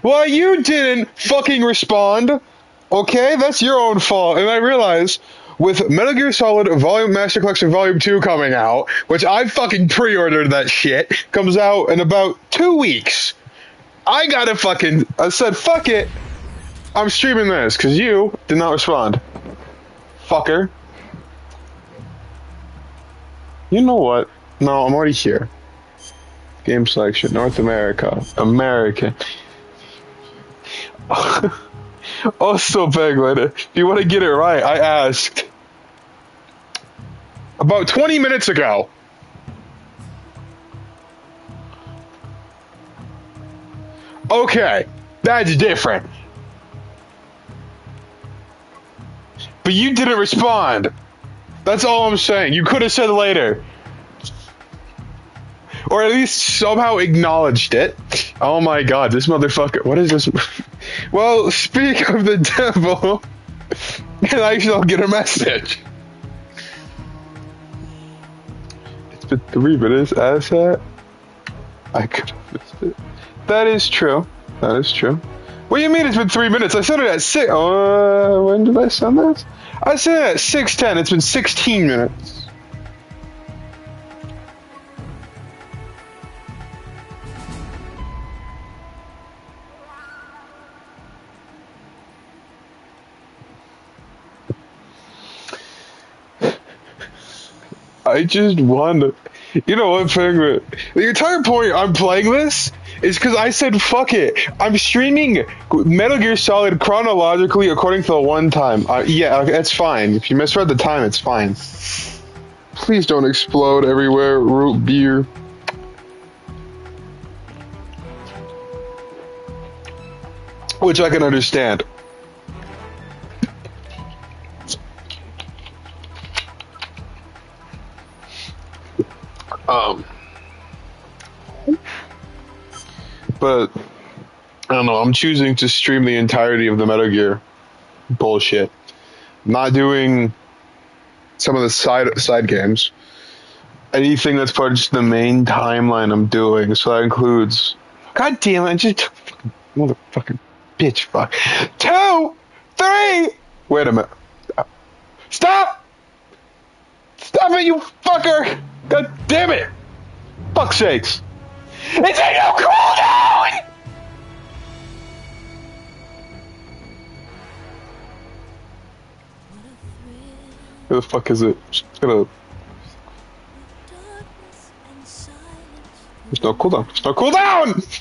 Well, you didn't fucking respond. Okay, that's your own fault. And I realize with Metal Gear Solid Volume Master Collection Volume 2 coming out, which I fucking pre-ordered that shit, comes out in about 2 weeks. I said, fuck it. I'm streaming this, because you did not respond. Fucker. You know what? No, I'm already here. Game selection, North America. American. Also, Penguin, if you want to get it right, I asked about 20 minutes ago. Okay, that's different. But you didn't respond. That's all I'm saying. You could have said later. Or at least somehow acknowledged it. Oh my god, this motherfucker. What is this? Well, speak of the devil, and I shall get a message. It's been 3 minutes, asset. I could have missed it. That is true. That is true. What do you mean it's been 3 minutes? I sent it at 6. When did I send this? I sent it at 6:10. It's been 16 minutes. I just wonder. You know what, Penguin? The entire point I'm playing this is because I said, fuck it. I'm streaming Metal Gear Solid chronologically according to the one time. Yeah, it's fine. If you misread the time, it's fine. Please don't explode everywhere, root beer. Which I can understand. But I don't know. I'm choosing to stream the entirety of the Metal Gear bullshit. Not doing some of the side games. Anything that's part of just the main timeline I'm doing. So that includes. God damn it! Just motherfucking bitch. Fuck. 2, 3. Wait a minute. Stop! Stop it, you fucker! God damn it! Fuck sakes! It's a no cooldown! Where the fuck is it? Just gonna... There's no cooldown. There's no cooldown!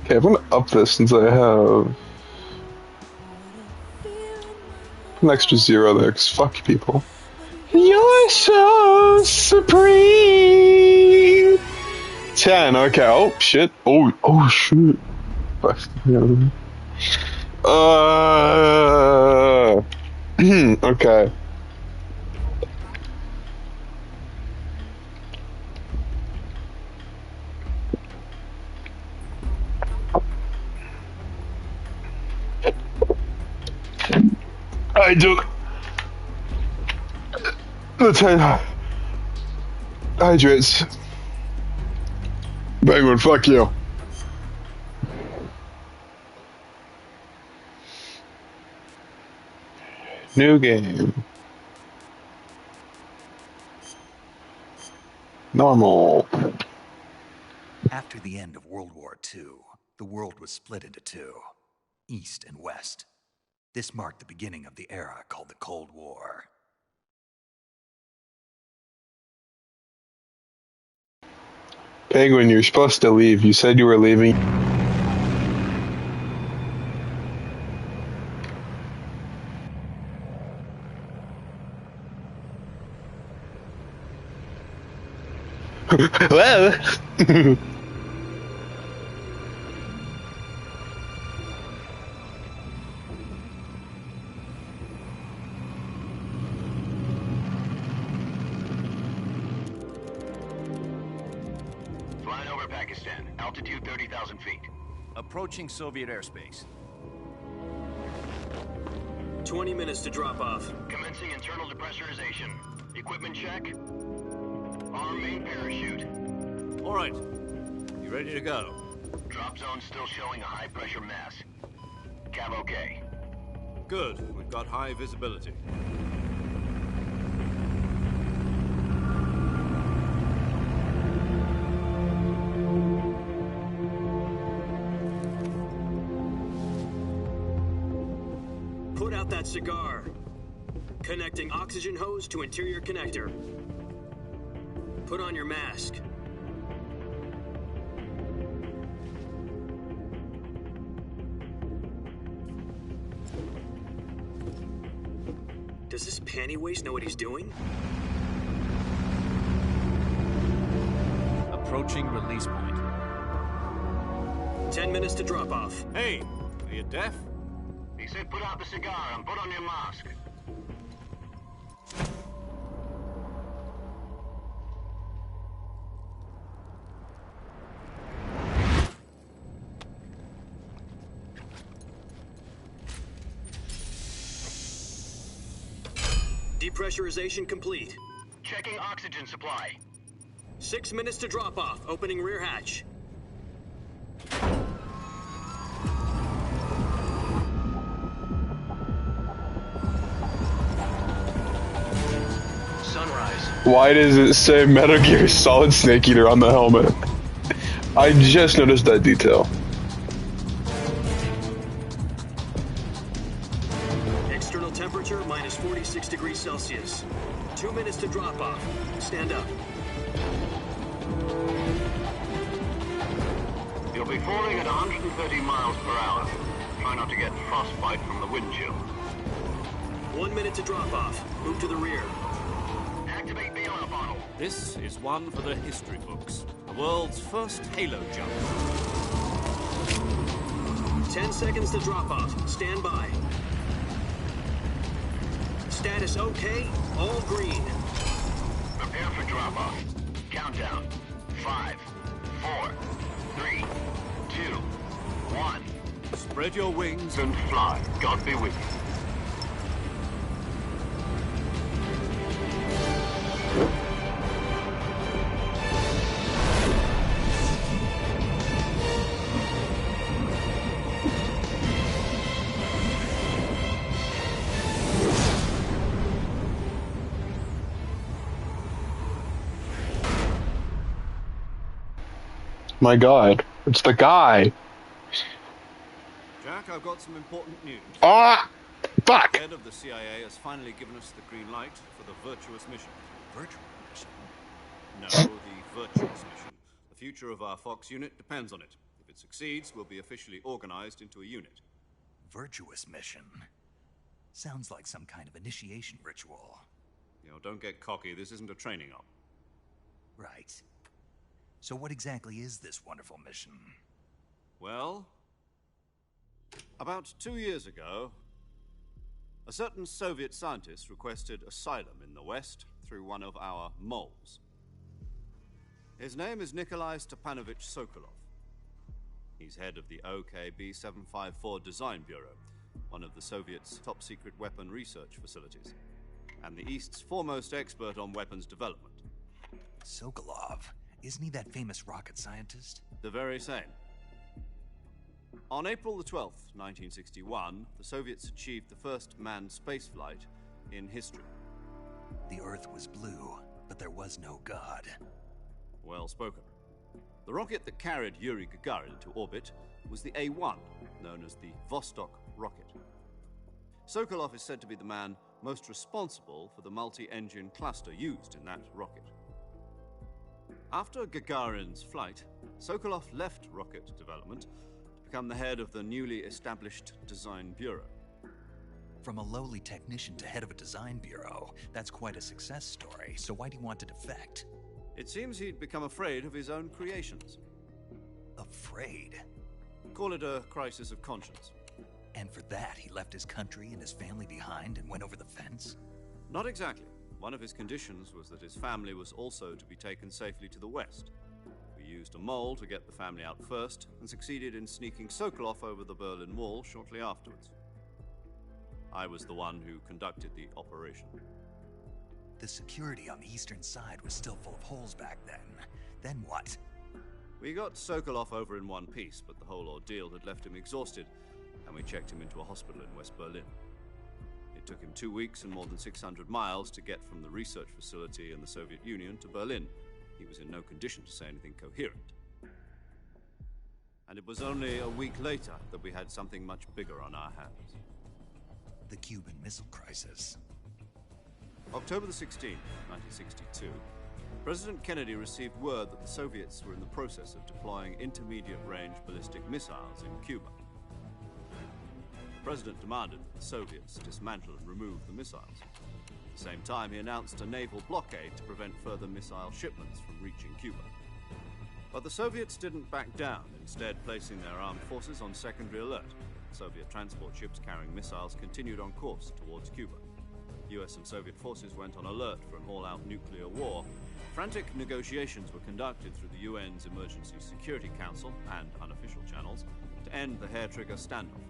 Okay, I'm gonna up this since I have an extra 0 there, because fuck people. You're so supreme! 10, okay. Oh, shit. Oh, shit. Okay. I do. The 10 hydrates. Penguin, fuck you. New game. Normal. After the end of World War II, the world was split into two, East and West. This marked the beginning of the era called the Cold War. Penguin, you're supposed to leave. You said you were leaving. Well. Flying over Pakistan. Altitude 30,000 feet. Approaching Soviet airspace. 20 minutes to drop off. Commencing internal depressurization. Equipment check. Arm main parachute. All right. You ready to go? Drop zone still showing a high pressure mass. Cav okay. Good. We've got high visibility. Put out that cigar. Connecting oxygen hose to interior connector. Put on your mask. Does this panty waste know what he's doing? Approaching release point. 10 minutes to drop off. Hey, are you deaf? He said put out the cigar and put on your mask. Depressurization complete. Checking oxygen supply. 6 minutes to drop off. Opening rear hatch. Sunrise. Why does it say Metal Gear Solid Snake Eater on the helmet? I just noticed that detail. External temperature minus 46 degrees Celsius. 2 minutes to drop off. Stand up. You'll be falling at 130 miles per hour. Try not to get frostbite from the wind chill. 1 minute to drop off. Move to the rear. Activate bailout bottle. This is one for the history books. The world's first Halo jump. 10 seconds to drop off. Stand by. Status okay. All green. Prepare for drop off. Countdown. 5, 4, 3, 2, 1. Spread your wings and And fly. God be with you. My God, it's the guy. Jack, I've got some important news. Ah, fuck. The head of the CIA has finally given us the green light for the virtuous mission. Virtual mission? No, the virtuous mission. The future of our Fox unit depends on it. If it succeeds, we'll be officially organized into a unit. Virtuous mission? Sounds like some kind of initiation ritual. You know, don't get cocky. This isn't a training op. Right. So what exactly is this wonderful mission? Well, about 2 years ago, a certain Soviet scientist requested asylum in the West through one of our moles. His name is Nikolai Stepanovich Sokolov. He's head of the OKB-754 Design Bureau, one of the Soviets' top-secret weapon research facilities, and the East's foremost expert on weapons development. Sokolov. Isn't he that famous rocket scientist? The very same. On April the 12th, 1961, the Soviets achieved the first manned spaceflight in history. The Earth was blue, but there was no God. Well spoken. The rocket that carried Yuri Gagarin to orbit was the A-1, known as the Vostok rocket. Sokolov is said to be the man most responsible for the multi-engine cluster used in that rocket. After Gagarin's flight, Sokolov left rocket development to become the head of the newly established Design Bureau. From a lowly technician to head of a design bureau, that's quite a success story. So why do you want to defect? It seems he'd become afraid of his own creations. Afraid? Call it a crisis of conscience. And for that, he left his country and his family behind and went over the fence? Not exactly. One of his conditions was that his family was also to be taken safely to the West. We used a mole to get the family out first, and succeeded in sneaking Sokolov over the Berlin Wall shortly afterwards. I was the one who conducted the operation. The security on the eastern side was still full of holes back then. Then what? We got Sokolov over in one piece, but the whole ordeal had left him exhausted, and we checked him into a hospital in West Berlin. It took him 2 weeks and more than 600 miles to get from the research facility in the Soviet Union to Berlin. He was in no condition to say anything coherent. And it was only a week later that we had something much bigger on our hands. The Cuban Missile Crisis. October the 16th, 1962, President Kennedy received word that the Soviets were in the process of deploying intermediate-range ballistic missiles in Cuba. The President demanded that the Soviets dismantle and remove the missiles. At the same time, he announced a naval blockade to prevent further missile shipments from reaching Cuba. But the Soviets didn't back down, instead placing their armed forces on secondary alert. Soviet transport ships carrying missiles continued on course towards Cuba. US and Soviet forces went on alert for an all-out nuclear war. Frantic negotiations were conducted through the UN's Emergency Security Council and unofficial channels to end the hair-trigger standoff.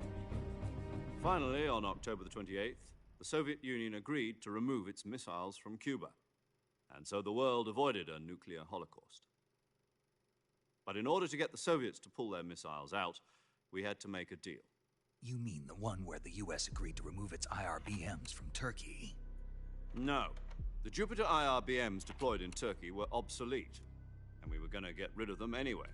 Finally, on October the 28th, the Soviet Union agreed to remove its missiles from Cuba, and so the world avoided a nuclear holocaust. But in order to get the Soviets to pull their missiles out, we had to make a deal. You mean the one where the US agreed to remove its IRBMs from Turkey? No. The Jupiter IRBMs deployed in Turkey were obsolete, and we were going to get rid of them anyway.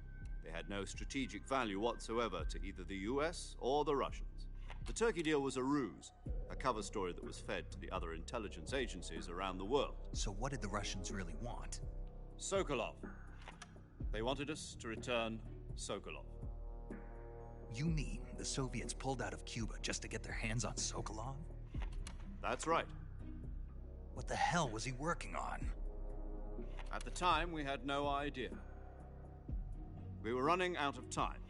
They had no strategic value whatsoever to either the US or the Russians. The Turkey deal was a ruse, a cover story that was fed to the other intelligence agencies around the world. So what did the Russians really want? Sokolov. They wanted us to return Sokolov. You mean the Soviets pulled out of Cuba just to get their hands on Sokolov? That's right. What the hell was he working on? At the time, we had no idea. We were running out of time.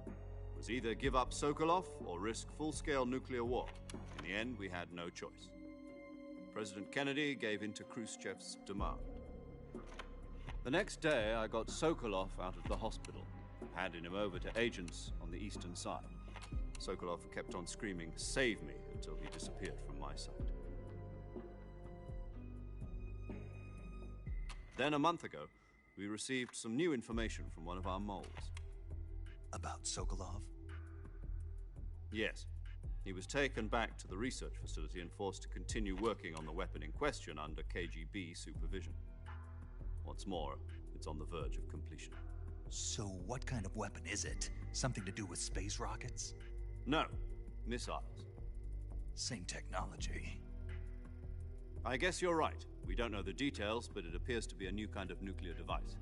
It was either give up Sokolov or risk full-scale nuclear war. In the end, we had no choice. President Kennedy gave in to Khrushchev's demand. The next day, I got Sokolov out of the hospital, handing him over to agents on the eastern side. Sokolov kept on screaming, "Save me," until he disappeared from my sight. Then, a month ago, we received some new information from one of our moles. About Sokolov? Yes. He was taken back to the research facility and forced to continue working on the weapon in question under KGB supervision. What's more, it's on the verge of completion. So what kind of weapon is it? Something to do with space rockets? No, missiles. Same technology. I guess you're right. We don't know the details, but it appears to be a new kind of nuclear device.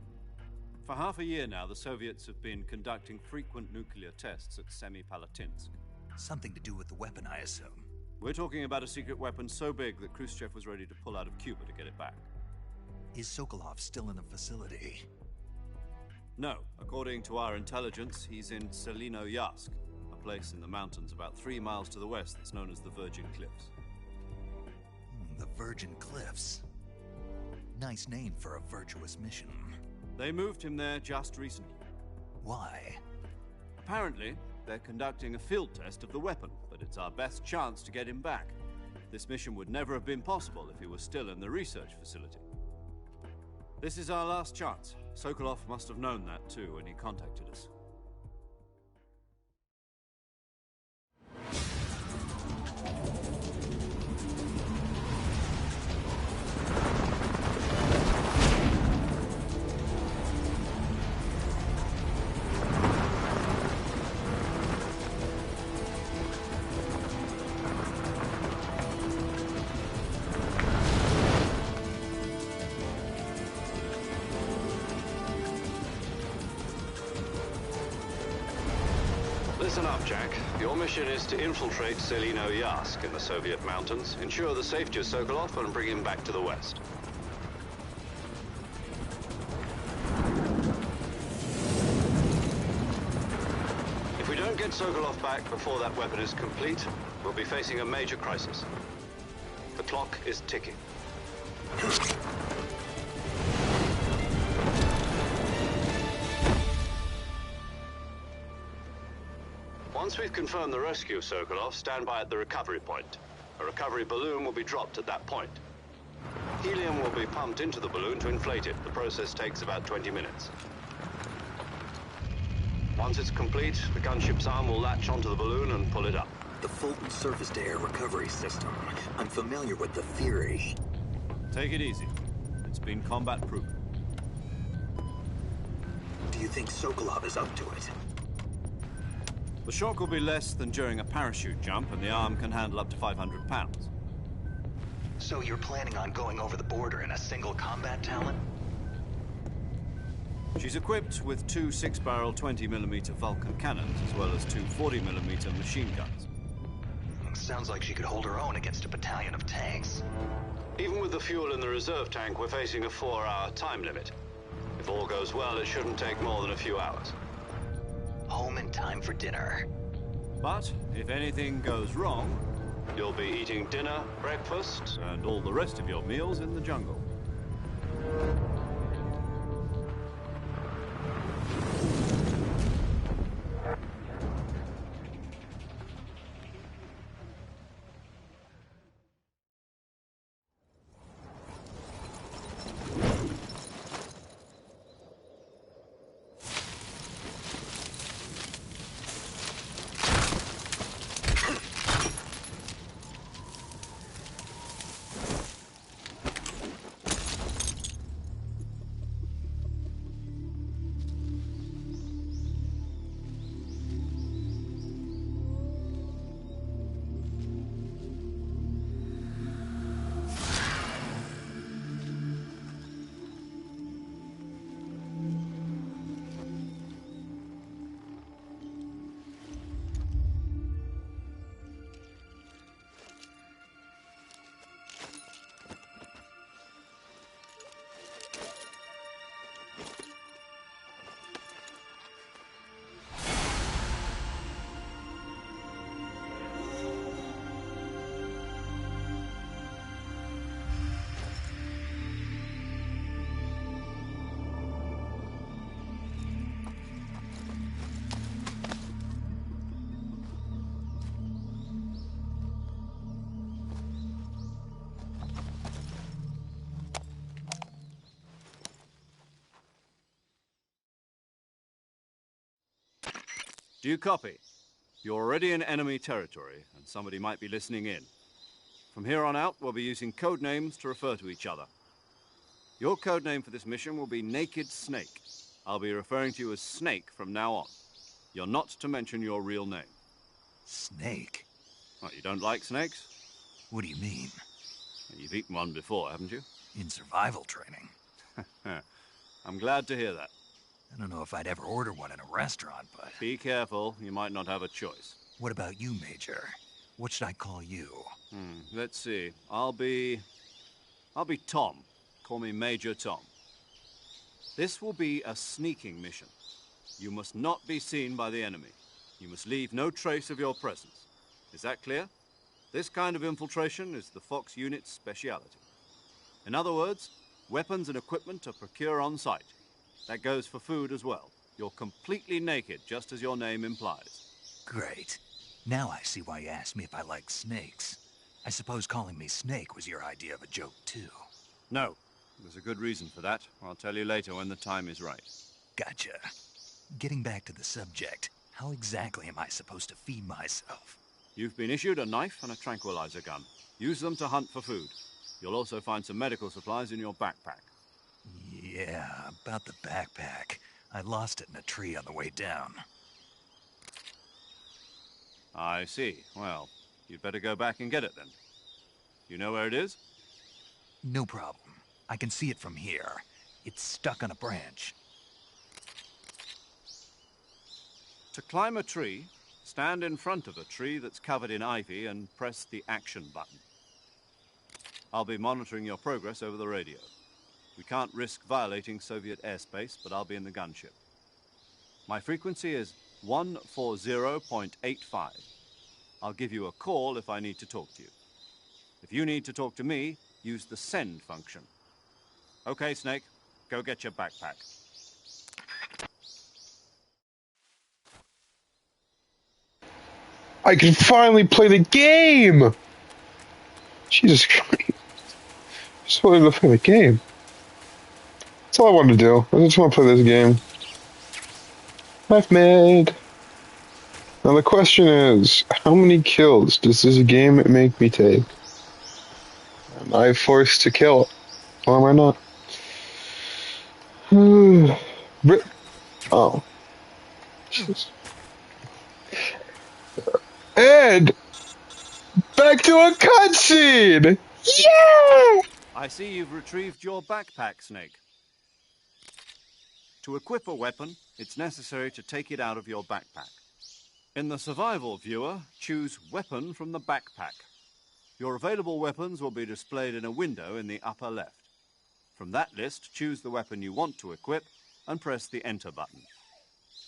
For half a year now, the Soviets have been conducting frequent nuclear tests at Semipalatinsk. Something to do with the weapon, I assume. We're talking about a secret weapon so big that Khrushchev was ready to pull out of Cuba to get it back. Is Sokolov still in the facility? No. According to our intelligence, he's in Selinoyarsk, a place in the mountains about 3 miles to the west that's known as the Virgin Cliffs. The Virgin Cliffs. Nice name for a virtuous mission. They moved him there just recently. Why? Apparently, they're conducting a field test of the weapon, but it's our best chance to get him back. This mission would never have been possible if he was still in the research facility. This is our last chance. Sokolov must have known that too when he contacted us. Listen up, Jack. Your mission is to infiltrate Selinoyarsk in the Soviet mountains, ensure the safety of Sokolov, and bring him back to the west. If we don't get Sokolov back before that weapon is complete, we'll be facing a major crisis. The clock is ticking. Once we've confirmed the rescue of Sokolov, stand by at the recovery point. A recovery balloon will be dropped at that point. Helium will be pumped into the balloon to inflate it. The process takes about 20 minutes. Once it's complete, the gunship's arm will latch onto the balloon and pull it up. The Fulton surface-to-air recovery system. I'm familiar with the theory. Take it easy. It's been combat-proven. Do you think Sokolov is up to it? The shock will be less than during a parachute jump, and the arm can handle up to 500 pounds. So you're planning on going over the border in a single combat talon? She's equipped with two 6-barrel 20mm Vulcan cannons, as well as two 40mm machine guns. Sounds like she could hold her own against a battalion of tanks. Even with the fuel in the reserve tank, we're facing a 4-hour time limit. If all goes well, it shouldn't take more than a few hours. Home in time for dinner. But if anything goes wrong, you'll be eating dinner, breakfast, and all the rest of your meals in the jungle. Do you copy? You're already in enemy territory, and somebody might be listening in. From here on out, we'll be using code names to refer to each other. Your code name for this mission will be Naked Snake. I'll be referring to you as Snake from now on. You're not to mention your real name. Snake? What, you don't like snakes? What do you mean? You've eaten one before, haven't you? In survival training. I'm glad to hear that. I don't know if I'd ever order one in a restaurant, but... Be careful, you might not have a choice. What about you, Major? What should I call you? Let's see. I'll be Tom. Call me Major Tom. This will be a sneaking mission. You must not be seen by the enemy. You must leave no trace of your presence. Is that clear? This kind of infiltration is the Fox unit's speciality. In other words, weapons and equipment are procured on site. That goes for food as well. You're completely naked, just as your name implies. Great. Now I see why you asked me if I like snakes. I suppose calling me Snake was your idea of a joke, too. No. There's a good reason for that. I'll tell you later when the time is right. Gotcha. Getting back to the subject, how exactly am I supposed to feed myself? You've been issued a knife and a tranquilizer gun. Use them to hunt for food. You'll also find some medical supplies in your backpack. Yeah, about the backpack. I lost it in a tree on the way down. I see. Well, you'd better go back and get it then. You know where it is? No problem. I can see it from here. It's stuck on a branch. To climb a tree, stand in front of a tree that's covered in ivy and press the action button. I'll be monitoring your progress over the radio. We can't risk violating Soviet airspace, but I'll be in the gunship. My frequency is 140.85. I'll give you a call if I need to talk to you. If you need to talk to me, use the send function. Okay, Snake, go get your backpack. I can finally play the game! Jesus Christ. I just wanted to play the game. That's all I wanted to do. I just want to play this game. Life made. Now the question is, how many kills does this game make me take? Am I forced to kill? Or am I not? Oh. Jesus. And back to a cutscene! Yeah! I see you've retrieved your backpack, Snake. To equip a weapon, it's necessary to take it out of your backpack. In the survival viewer, choose Weapon from the backpack. Your available weapons will be displayed in a window in the upper left. From that list, choose the weapon you want to equip and press the Enter button.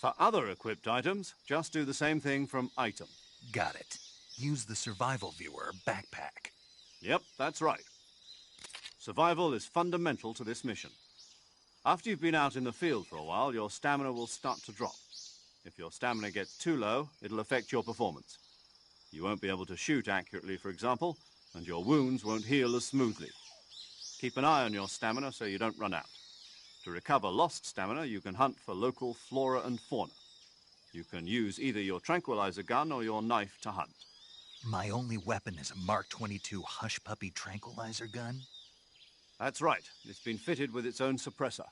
For other equipped items, just do the same thing from Item. Got it. Use the survival viewer backpack. Yep, that's right. Survival is fundamental to this mission. After you've been out in the field for a while, your stamina will start to drop. If your stamina gets too low, it'll affect your performance. You won't be able to shoot accurately, for example, and your wounds won't heal as smoothly. Keep an eye on your stamina so you don't run out. To recover lost stamina, you can hunt for local flora and fauna. You can use either your tranquilizer gun or your knife to hunt. My only weapon is a Mark 22 Hush Puppy tranquilizer gun? That's right. It's been fitted with its own suppressor.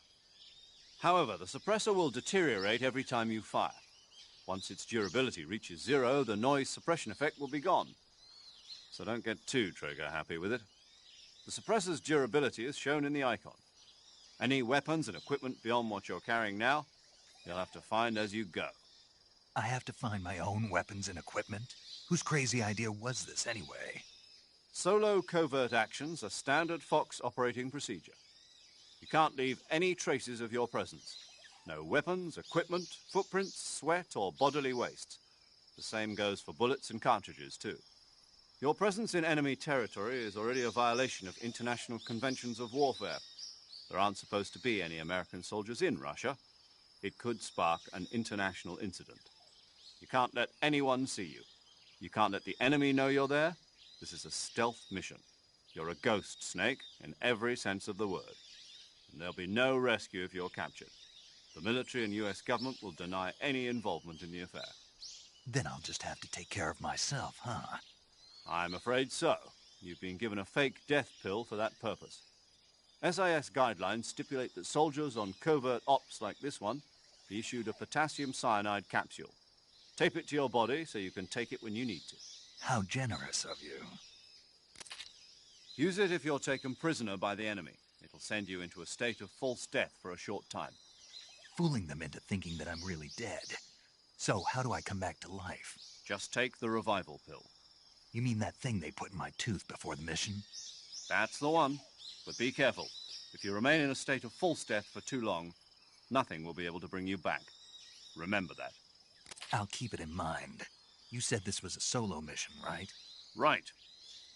However, the suppressor will deteriorate every time you fire. Once its durability reaches 0, the noise suppression effect will be gone. So don't get too trigger happy with it. The suppressor's durability is shown in the icon. Any weapons and equipment beyond what you're carrying now, you'll have to find as you go. I have to find my own weapons and equipment? Whose crazy idea was this anyway? Solo covert actions are standard Fox operating procedure. You can't leave any traces of your presence. No weapons, equipment, footprints, sweat, or bodily waste. The same goes for bullets and cartridges, too. Your presence in enemy territory is already a violation of international conventions of warfare. There aren't supposed to be any American soldiers in Russia. It could spark an international incident. You can't let anyone see you. You can't let the enemy know you're there. This is a stealth mission. You're a ghost, Snake, in every sense of the word. And there'll be no rescue if you're captured. The military and US government will deny any involvement in the affair. Then I'll just have to take care of myself, huh? I'm afraid so. You've been given a fake death pill for that purpose. SIS guidelines stipulate that soldiers on covert ops like this one be issued a potassium cyanide capsule. Tape it to your body so you can take it when you need to. How generous of you. Use it if you're taken prisoner by the enemy. It'll send you into a state of false death for a short time. Fooling them into thinking that I'm really dead. So how do I come back to life? Just take the revival pill. You mean that thing they put in my tooth before the mission? That's the one. But be careful. If you remain in a state of false death for too long, nothing will be able to bring you back. Remember that. I'll keep it in mind. You said this was a solo mission, right? Right.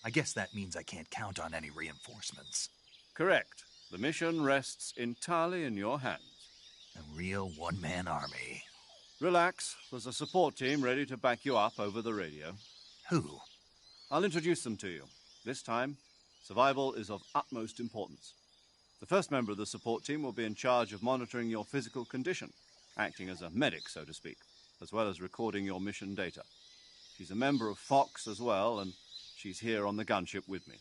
I guess that means I can't count on any reinforcements. Correct. The mission rests entirely in your hands. A real one-man army. Relax. There's a support team ready to back you up over the radio. Who? I'll introduce them to you. This time, survival is of utmost importance. The first member of the support team will be in charge of monitoring your physical condition, acting as a medic, so to speak, as well as recording your mission data. She's a member of Fox as well, and she's here on the gunship with me.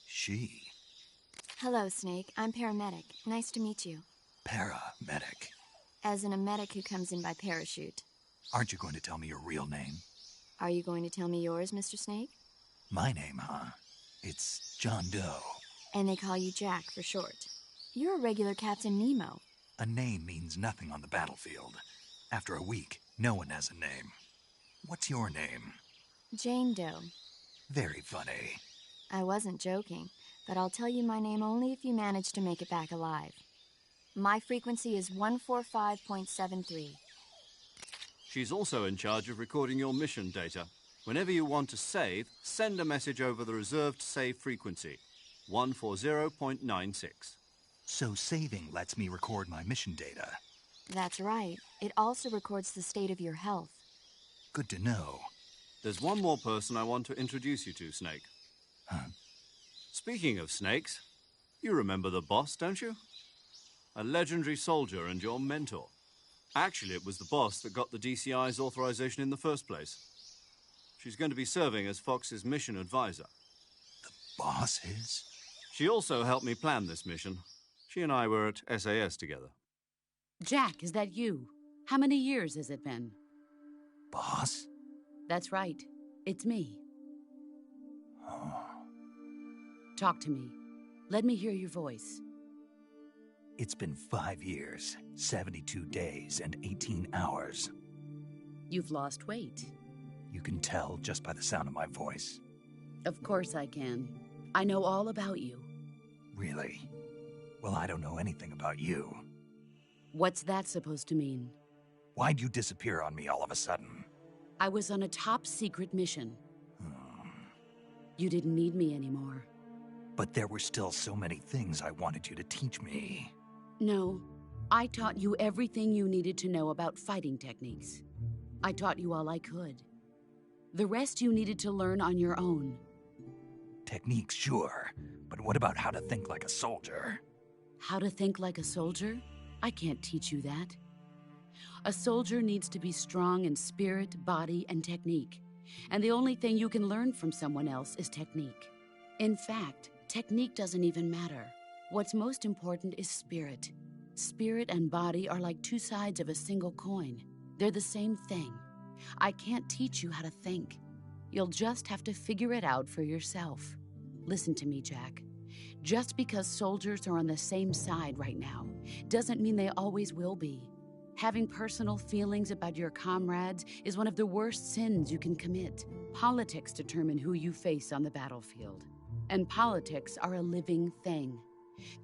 She? Hello, Snake. I'm paramedic. Nice to meet you. Paramedic. As in a medic who comes in by parachute. Aren't you going to tell me your real name? Are you going to tell me yours, Mr. Snake? My name, huh? It's John Doe. And they call you Jack for short. You're a regular Captain Nemo. A name means nothing on the battlefield. After a week, no one has a name. What's your name? Jane Doe. Very funny. I wasn't joking, but I'll tell you my name only if you manage to make it back alive. My frequency is 145.73. She's also in charge of recording your mission data. Whenever you want to save, send a message over the reserved save frequency, 140.96. So saving lets me record my mission data. That's right. It also records the state of your health. Good to know. There's one more person I want to introduce you to, Snake. Speaking of snakes, you remember the boss, don't you? A legendary soldier and your mentor. Actually, it was the boss that got the DCI's authorization in the first place. She's going to be serving as Fox's mission advisor. The boss is? She also helped me plan this mission. She and I were at SAS together. Jack, is that you? How many years has it been? Boss? That's right. It's me. Oh. Talk to me. Let me hear your voice. It's been 5 years, 72 days, and 18 hours. You've lost weight. You can tell just by the sound of my voice. Of course I can. I know all about you. Really? Well, I don't know anything about you. What's that supposed to mean? Why'd you disappear on me all of a sudden? I was on a top-secret mission. You didn't need me anymore. But there were still so many things I wanted you to teach me. No, I taught you everything you needed to know about fighting techniques. I taught you all I could. The rest you needed to learn on your own. Techniques, sure. But what about how to think like a soldier? How to think like a soldier? I can't teach you that. A soldier needs to be strong in spirit, body, and technique. And the only thing you can learn from someone else is technique. In fact, technique doesn't even matter. What's most important is spirit. Spirit and body are like two sides of a single coin. They're the same thing. I can't teach you how to think. You'll just have to figure it out for yourself. Listen to me, Jack. Just because soldiers are on the same side right now doesn't mean they always will be. Having personal feelings about your comrades is one of the worst sins you can commit. Politics determine who you face on the battlefield. And politics are a living thing.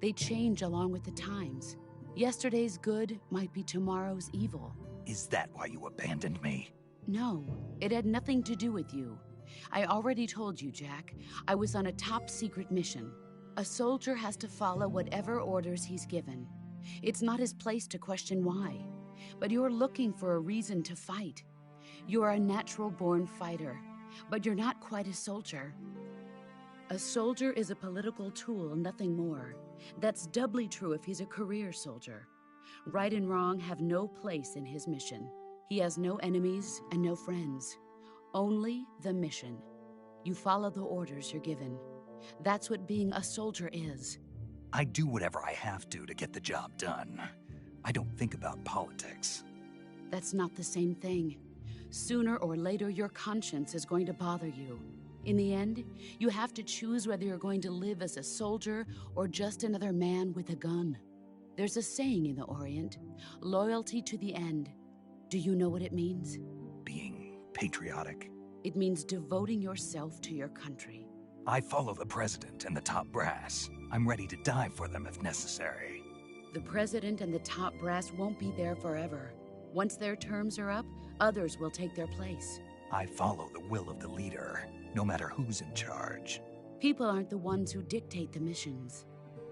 They change along with the times. Yesterday's good might be tomorrow's evil. Is that why you abandoned me? No, it had nothing to do with you. I already told you, Jack. I was on a top-secret mission. A soldier has to follow whatever orders he's given. It's not his place to question why. But you're looking for a reason to fight. You're a natural-born fighter, but you're not quite a soldier. A soldier is a political tool, nothing more. That's doubly true if he's a career soldier. Right and wrong have no place in his mission. He has no enemies and no friends. Only the mission. You follow the orders you're given. That's what being a soldier is. I do whatever I have to get the job done. I don't think about politics. That's not the same thing. Sooner or later, your conscience is going to bother you. In the end, you have to choose whether you're going to live as a soldier or just another man with a gun. There's a saying in the Orient, loyalty to the end. Do you know what it means? Being patriotic. It means devoting yourself to your country. I follow the president and the top brass. I'm ready to die for them if necessary. The president and the top brass won't be there forever. Once their terms are up, others will take their place. I follow the will of the leader, no matter who's in charge. People aren't the ones who dictate the missions.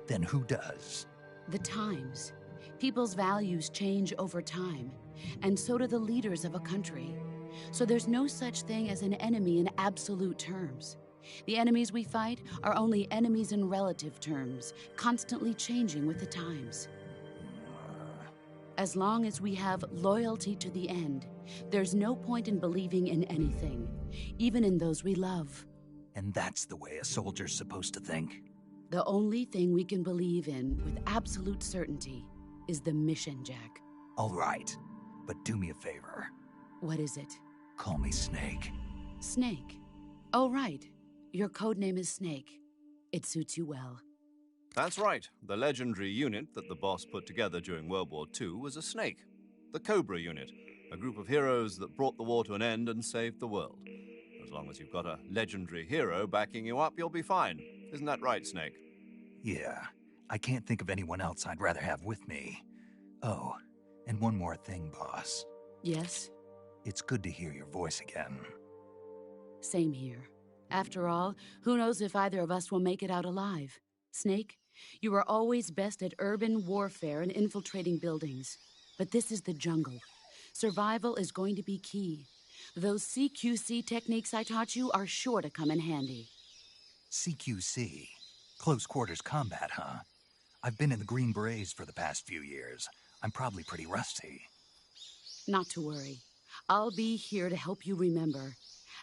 Then who does? The times. People's values change over time, and so do the leaders of a country. So there's no such thing as an enemy in absolute terms. The enemies we fight are only enemies in relative terms, constantly changing with the times. As long as we have loyalty to the end, there's no point in believing in anything, even in those we love. And that's the way a soldier's supposed to think? The only thing we can believe in with absolute certainty is the mission, Jack. All right, but do me a favor. What is it? Call me Snake. Snake? Oh, right. Your codename is Snake. It suits you well. That's right. The legendary unit that the boss put together during World War II was a snake. The Cobra unit, a group of heroes that brought the war to an end and saved the world. As long as you've got a legendary hero backing you up, you'll be fine. Isn't that right, Snake? Yeah, I can't think of anyone else I'd rather have with me. Oh, and one more thing, boss. Yes? It's good to hear your voice again. Same here. After all, who knows if either of us will make it out alive? Snake, you are always best at urban warfare and infiltrating buildings. But this is the jungle. Survival is going to be key. Those CQC techniques I taught you are sure to come in handy. CQC. Close quarters combat, huh? I've been in the Green Berets for the past few years. I'm probably pretty rusty. Not to worry. I'll be here to help you remember.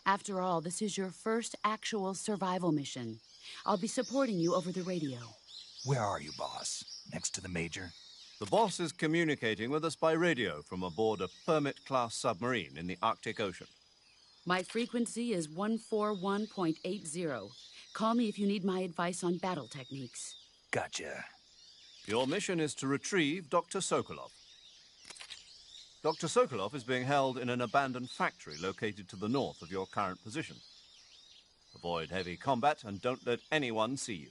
After all, this is your first actual survival mission. I'll be supporting you over the radio. Where are you, boss? Next to the Major? The boss is communicating with us by radio from aboard a Permit-class submarine in the Arctic Ocean. My frequency is 141.80. Call me if you need my advice on battle techniques. Gotcha. Your mission is to retrieve Dr. Sokolov. Dr. Sokolov is being held in an abandoned factory located to the north of your current position. Avoid heavy combat and don't let anyone see you.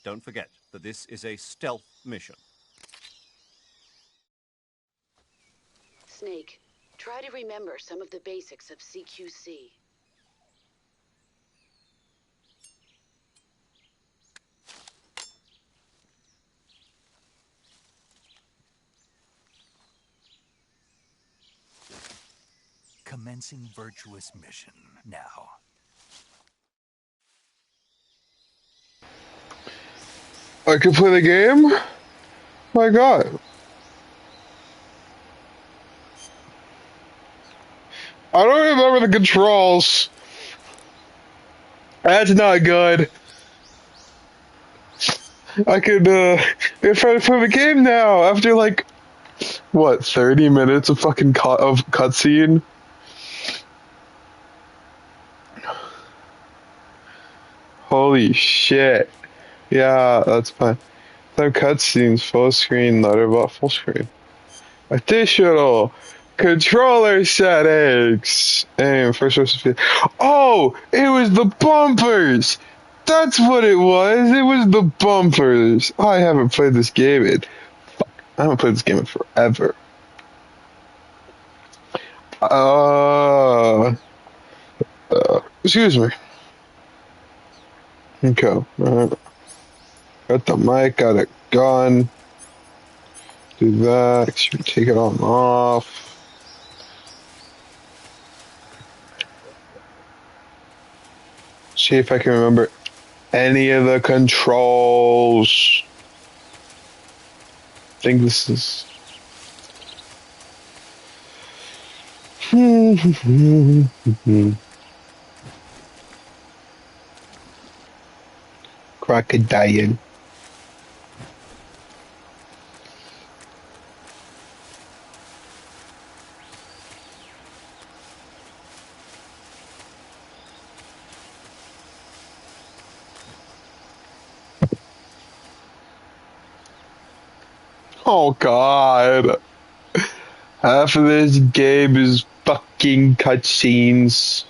Don't forget that this is a stealth mission. Snake, try to remember some of the basics of CQC. Commencing virtuous mission now. I can play the game? My God. I don't remember the controls. That's not good. I could, if I play the game now, after like, what, 30 minutes of fucking cutscene? Holy shit. Yeah, that's fine. Some cutscenes, full screen, letterbot, full screen. Additional controller settings. And first person. Oh, it was the bumpers. That's what it was. It was the bumpers. I haven't played this game in. Fuck. I haven't played this game in forever. Excuse me. Okay. Got the mic, got a gun. Do that. Should we take it on and off? See if I can remember any of the controls. I think this is. Crocodile. Oh God. Half of this game is fucking cutscenes.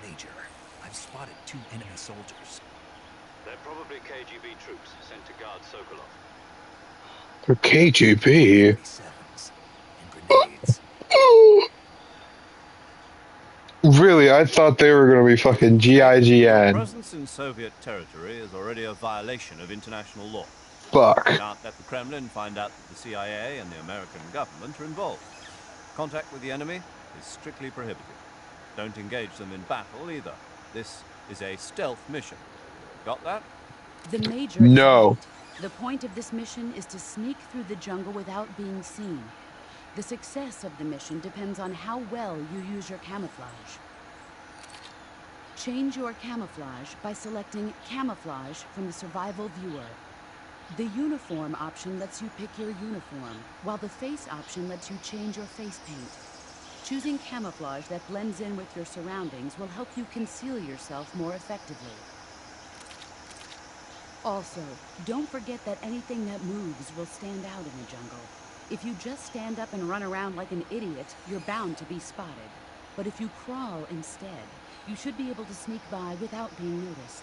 Major, I've spotted 2 enemy soldiers. They're probably KGB troops sent to guard Sokolov. For KGB. 27s and grenades. Really, I thought they were gonna be fucking GIGN. Presence in Soviet territory is already a violation of international law. Fuck. Can't let the Kremlin find out that the CIA and the American government are involved. Contact with the enemy is strictly prohibited. Don't engage them in battle either. This is a stealth mission. Got that? The Major No. is right. The point of this mission is to sneak through the jungle without being seen. The success of the mission depends on how well you use your camouflage. Change your camouflage by selecting Camouflage from the Survival Viewer. The Uniform option lets you pick your uniform, while the Face option lets you change your face paint. Choosing camouflage that blends in with your surroundings will help you conceal yourself more effectively. Also, don't forget that anything that moves will stand out in the jungle. If you just stand up and run around like an idiot, you're bound to be spotted. But if you crawl instead, you should be able to sneak by without being noticed.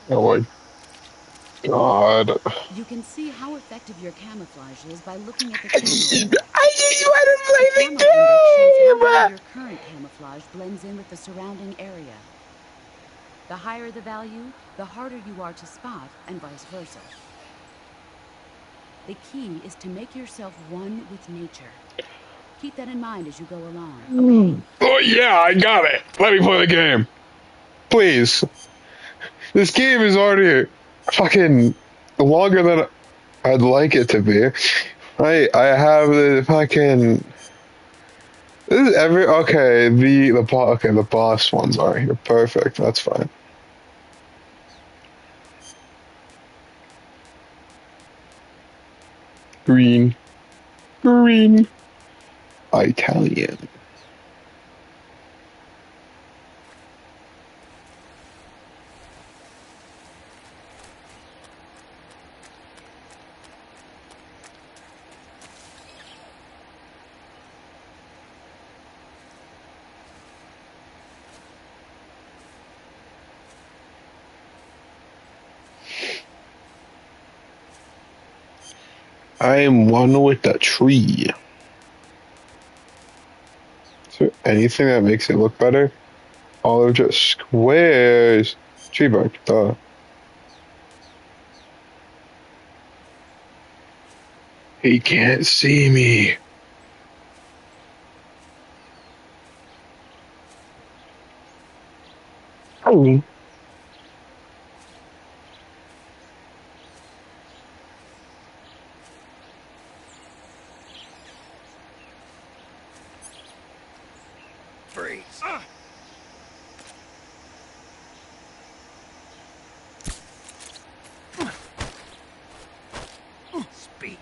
Oh my God. You can see how effective your camouflage is by looking at the camera. I just want to play the Thermal index shows how well game! your current camouflage blends in with the surrounding area. The higher the value, the harder you are to spot, and vice versa. The key is to make yourself one with nature. Keep that in mind as you go along, okay? Oh yeah, I got it. Let me play the game. Please. This game is already fucking longer than I'd like it to be. I have the fucking. This is okay. The boss ones are here. Perfect. That's fine. Green. Italian. I am one with the tree. Is there anything that makes it look better? All are just squares. Tree bark, duh. He can't see me. Oh. Freeze. Speak.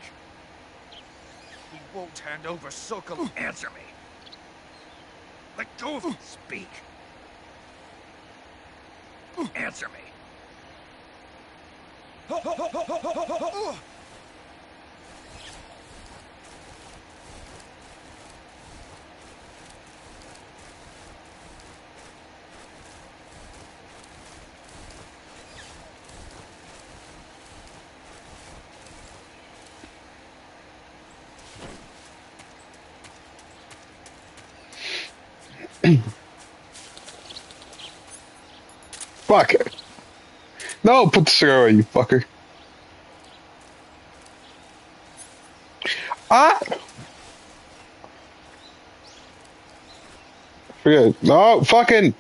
He won't hand over Sokol. Answer me. Let go of him. Speak. Answer me. Fuck it. No, put the cigar away, you fucker. Ah! Forget. No, fucking.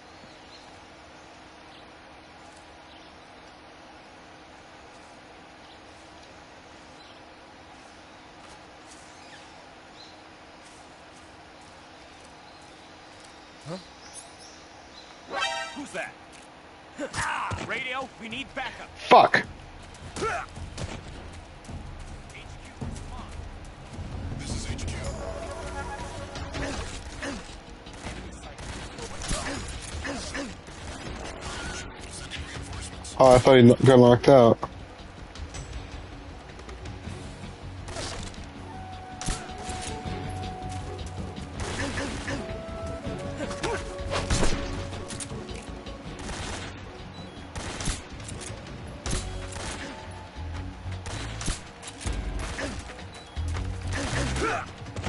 Who's that? Radio, we need backup. Fuck. Oh, I thought he got knocked out.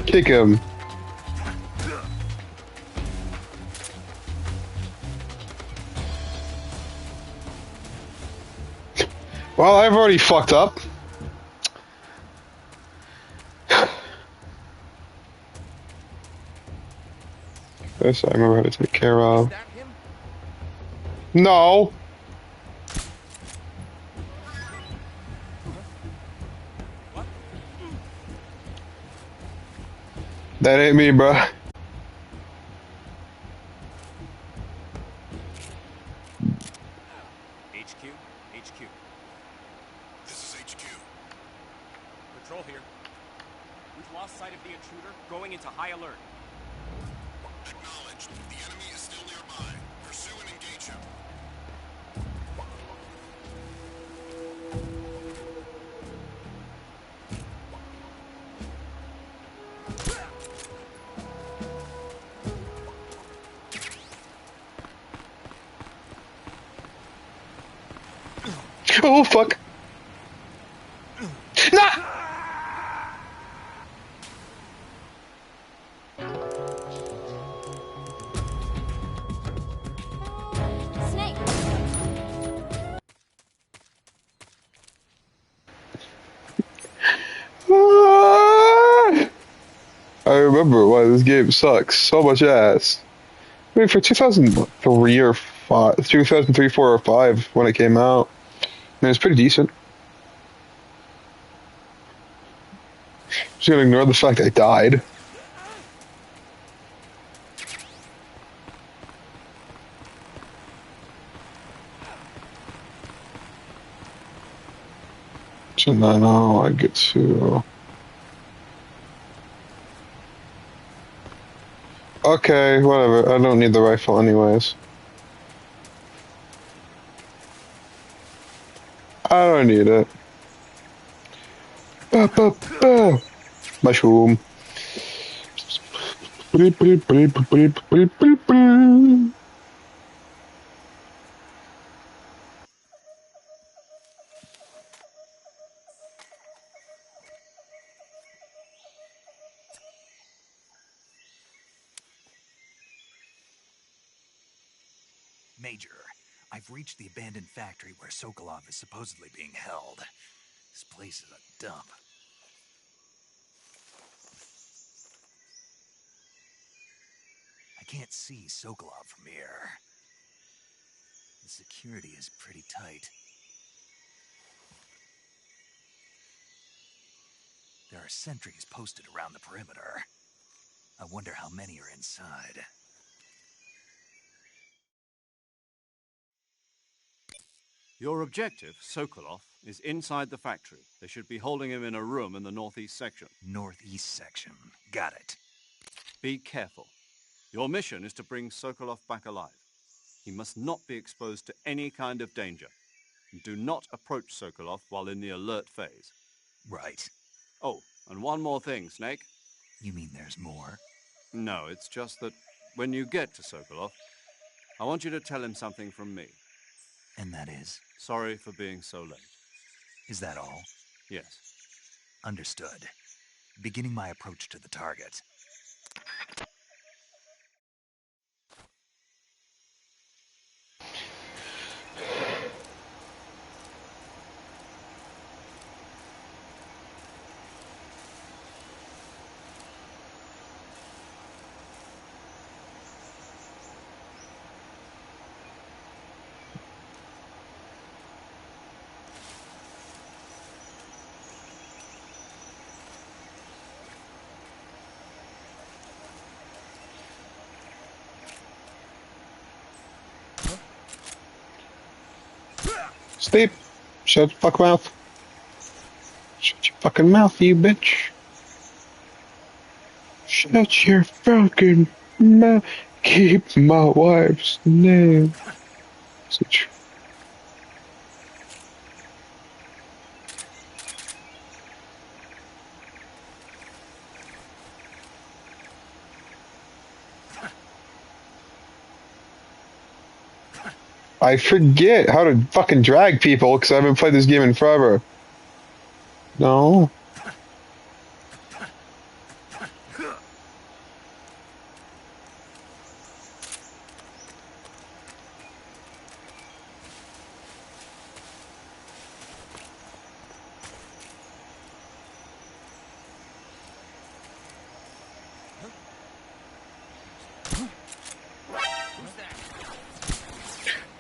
Kick him. Well, I've already fucked up. This I remember how to take care of. No. That ain't me, bruh. HQ. This is HQ. Patrol here. We've lost sight of the intruder, going into high alert. Acknowledged. The enemy is still nearby. Pursue and engage him. Oh, fuck. Nah! remember why this game sucks so much ass. I mean, for 2003 or 5, 2003, 4, or 5 when it came out, it was pretty decent. Just gonna ignore the fact I died. So now I get to... Okay, whatever. I don't need the rifle anyways. I don't need it. Ba, ba, ba. Mushroom. Major, I've reached the abandoned factory where Sokolov is supposedly being held. This place is a dump. I can't see Sokolov from here. The security is pretty tight. There are sentries posted around the perimeter. I wonder how many are inside. Your objective, Sokolov, is inside the factory. They should be holding him in a room in the northeast section. Northeast section. Got it. Be careful. Your mission is to bring Sokolov back alive. He must not be exposed to any kind of danger. And do not approach Sokolov while in the alert phase. Right. Oh, and one more thing, Snake. You mean there's more? No, it's just that when you get to Sokolov, I want you to tell him something from me. And that is? Sorry for being so late. Is that all? Yes. Understood. Beginning my approach to the target. Sleep. Shut your fucking mouth. Shut your fucking mouth, you bitch. Shut your fucking mouth. Keep my wife's name. I forget how to fucking drag people because I haven't played this game in forever. No.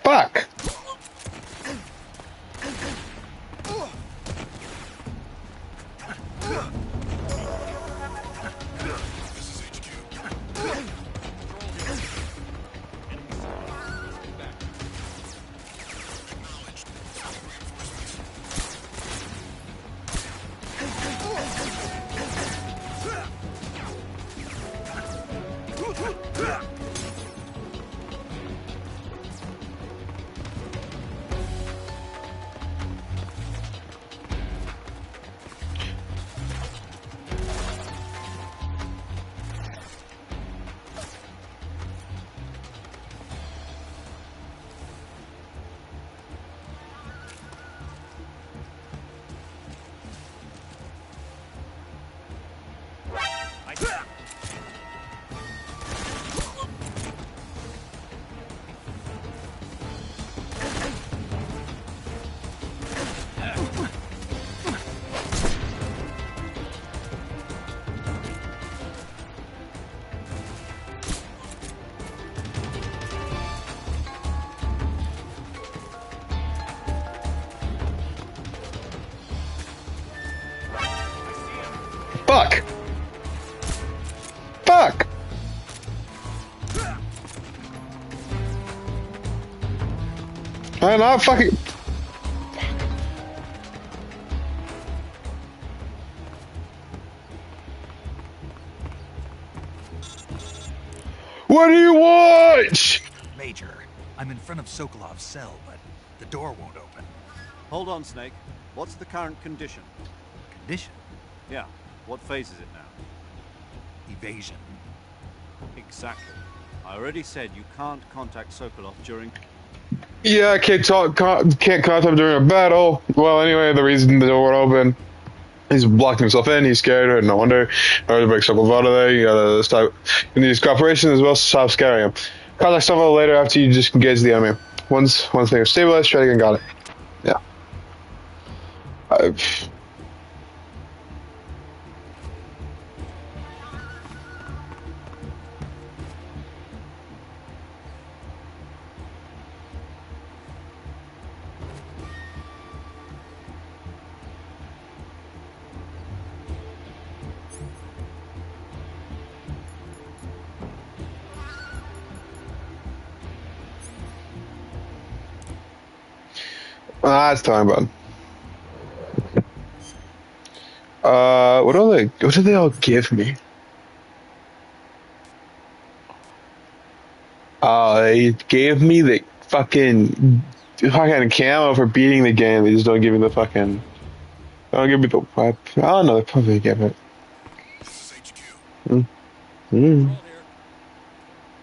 Fuck! I'm not fucking. What do you want? Major, I'm in front of Sokolov's cell, but the door won't open. Hold on, Snake. What's the current condition? Condition? Yeah. What phase is it now? Evasion. Exactly. I already said you can't contact Sokolov during... Yeah, I can't contact him during a battle. Well, anyway, the reason the door won't open, he's locked himself in, he's scared, no wonder. In order to break Sokolov out of there, you gotta stop. You need his cooperation as well, so stop scaring him. Contact Sokolov later after you just engage the enemy. Once things are stabilized, try again, got it. Yeah. It's time, bud. What do they all give me? They gave me the fucking camo for beating the game. They just don't give me the fucking. They don't give me the weapon. I don't know. They probably give it. This is HQ. Mm. We're all here.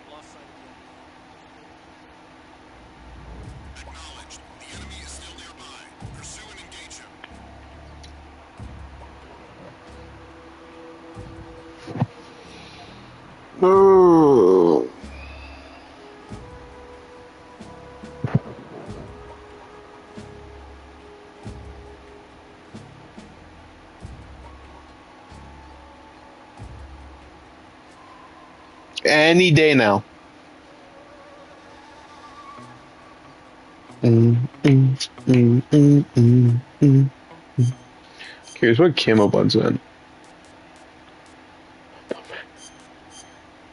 Lost sight of the enemy. Acknowledged. The enemy is still nearby. Pursue and engage him. Oh. Any day now. Here's what camo buttons in.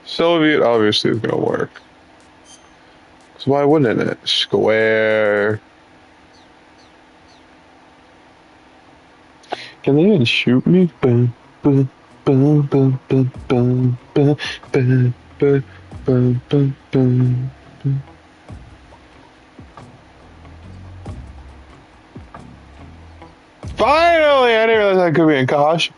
Soviet obviously is gonna work. So why wouldn't it? Square. Can they even shoot me? Finally! I didn't realize I could be in Kosh.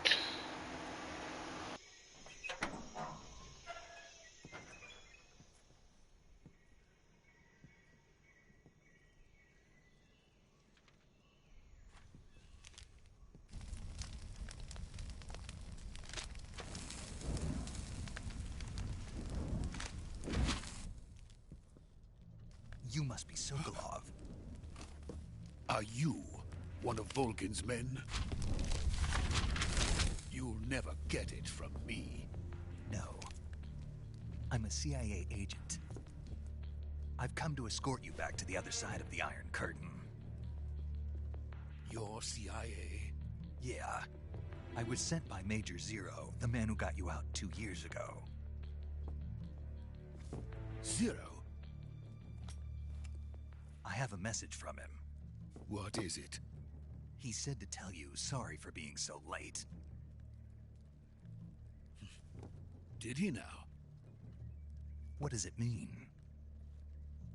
You must be Sokolov. Are you one of Volgin's men? You'll never get it from me. No. I'm a CIA agent. I've come to escort you back to the other side of the Iron Curtain. You're CIA? Yeah. I was sent by Major Zero, the man who got you out 2 years ago. Zero? I have a message from him. What is it? He said to tell you sorry for being so late. Did he now? What does it mean?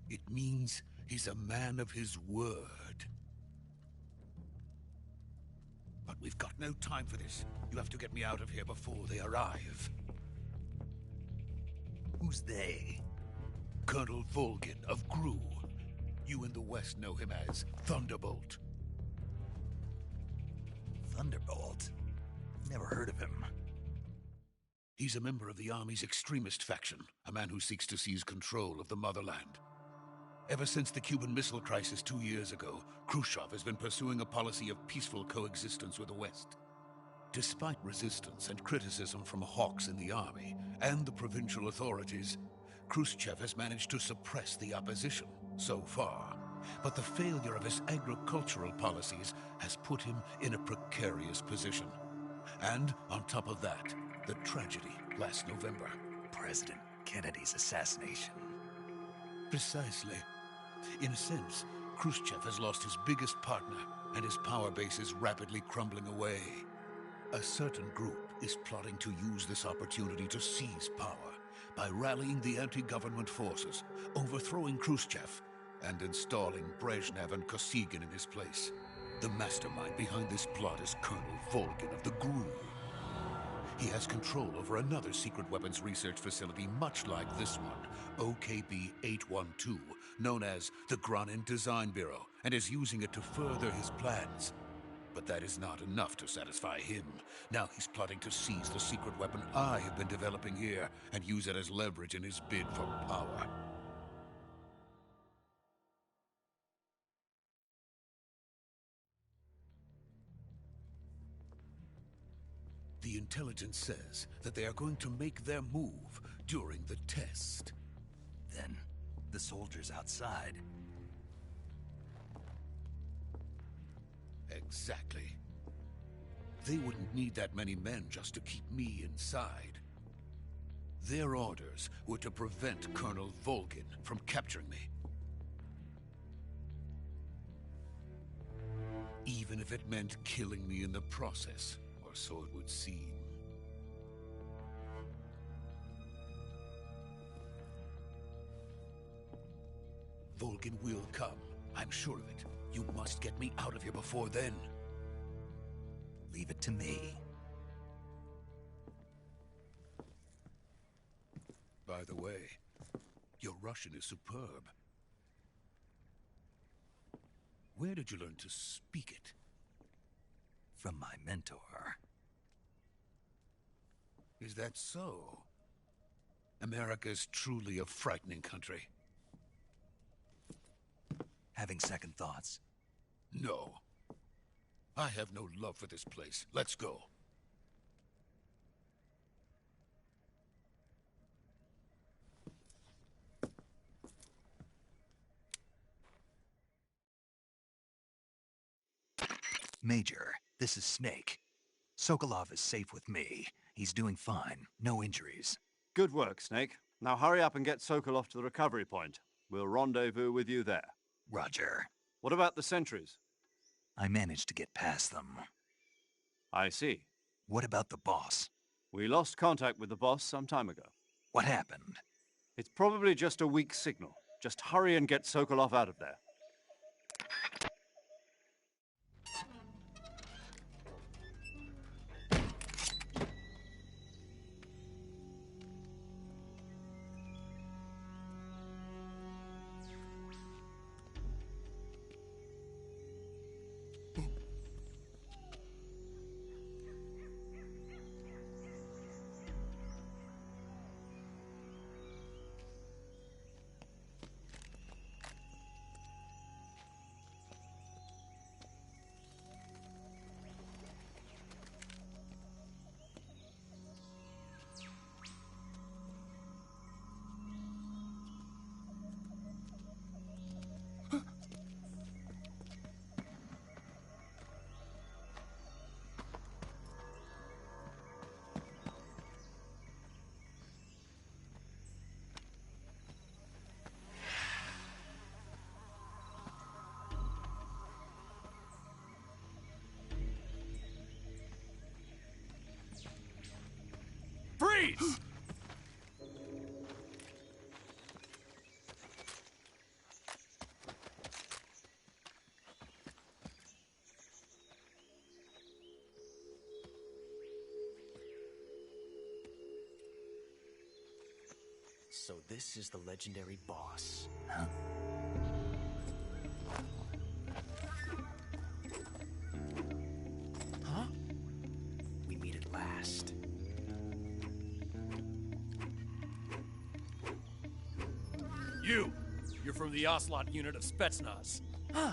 It means he's a man of his word. But we've got no time for this. You have to get me out of here before they arrive. Who's they? Colonel Volgin of GRU. You in the West know him as Thunderbolt. Thunderbolt? Never heard of him. He's a member of the Army's extremist faction, a man who seeks to seize control of the motherland. Ever since the Cuban Missile Crisis 2 years ago, Khrushchev has been pursuing a policy of peaceful coexistence with the West. Despite resistance and criticism from hawks in the army and the provincial authorities, Khrushchev has managed to suppress the opposition so far. But the failure of his agricultural policies has put him in a precarious position. And on top of that, the tragedy last November. President Kennedy's assassination. Precisely. In a sense, Khrushchev has lost his biggest partner, and his power base is rapidly crumbling away. A certain group is plotting to use this opportunity to seize power by rallying the anti-government forces, overthrowing Khrushchev, and installing Brezhnev and Kosygin in his place. The mastermind behind this plot is Colonel Volgin of the GRU. He has control over another secret weapons research facility much like this one, OKB-812, known as the Granin Design Bureau, and is using it to further his plans. But that is not enough to satisfy him. Now he's plotting to seize the secret weapon I have been developing here and use it as leverage in his bid for power. The intelligence says that they are going to make their move during the test. Then, the soldiers outside. Exactly. They wouldn't need that many men just to keep me inside. Their orders were to prevent Colonel Volgin from capturing me. Even if it meant killing me in the process, or so it would seem. Volgin will come. I'm sure of it. You must get me out of here before then. Leave it to me. By the way, your Russian is superb. Where did you learn to speak it? From my mentor. Is that so? America is truly a frightening country. Having second thoughts? No. I have no love for this place. Let's go. Major, this is Snake. Sokolov is safe with me. He's doing fine. No injuries. Good work, Snake. Now hurry up and get Sokolov to the recovery point. We'll rendezvous with you there. Roger. What about the sentries? I managed to get past them. I see. What about the boss? We lost contact with the boss some time ago. What happened? It's probably just a weak signal. Just hurry and get Sokolov out of there. Freeze! So this is the legendary boss. Huh? Huh? We meet at last. You're from the Ocelot unit of Spetsnaz. Huh.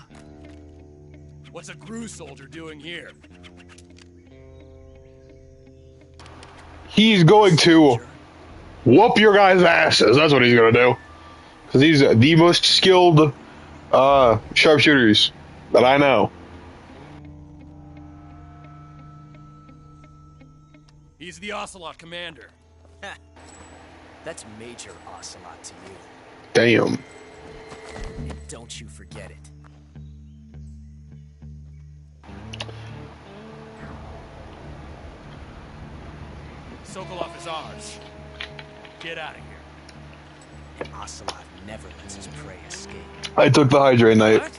What's a GRU soldier doing here? He's going to whoop your guys' asses. That's what he's going to do. Because he's the most skilled sharpshooters that I know. He's the Ocelot commander. That's Major Ocelot to you. Damn. And don't you forget it. Sokolov is ours. Get out of here. Ocelot never lets his prey escape. I took the Hydrate Knight. What?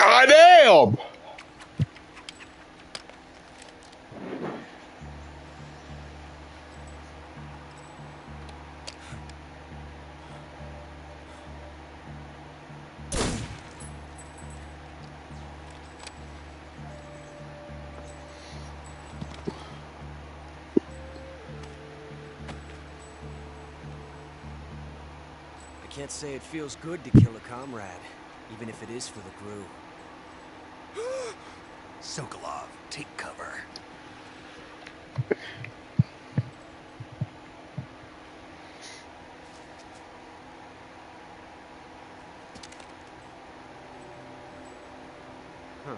Ah, damn! I can't say it feels good to kill a comrade, even if it is for the crew. Sokolov, take cover. Huh.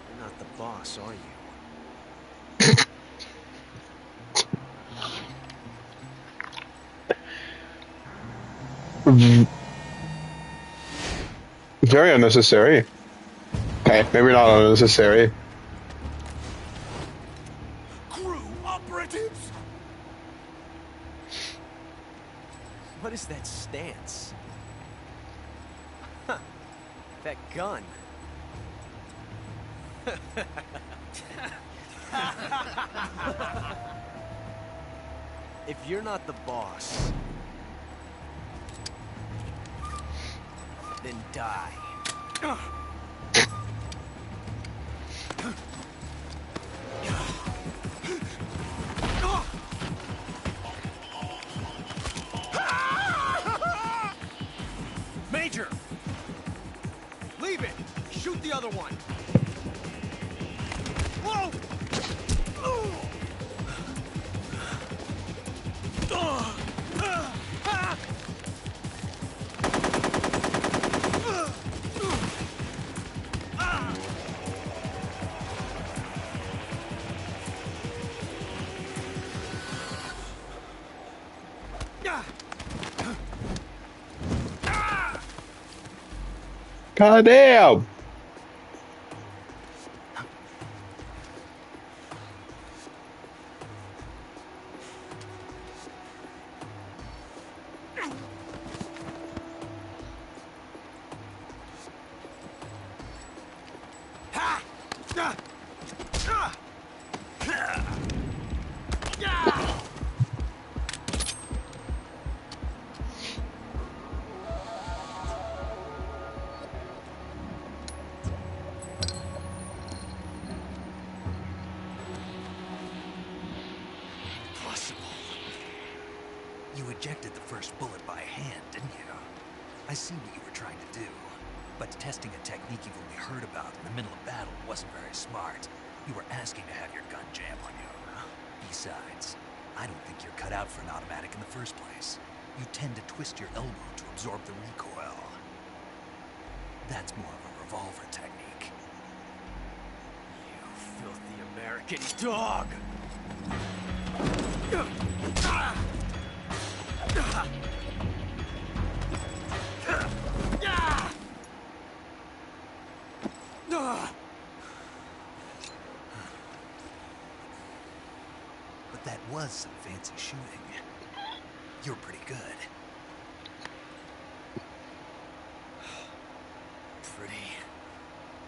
You're not the boss, are you? Very unnecessary. Okay, maybe not unnecessary. Crew operatives? What is that stance? Huh. That gun. If you're not the boss, then die. Major! Leave it! Shoot the other one! Whoa! God damn! You ejected the first bullet by hand, didn't you? I see what you were trying to do. But testing a technique you've only heard about in the middle of battle wasn't very smart. You were asking to have your gun jam on you. Besides, I don't think you're cut out for an automatic in the first place. You tend to twist your elbow to absorb the recoil. That's more of a revolver technique. You filthy American dog! But that was some fancy shooting. You're pretty good. Pretty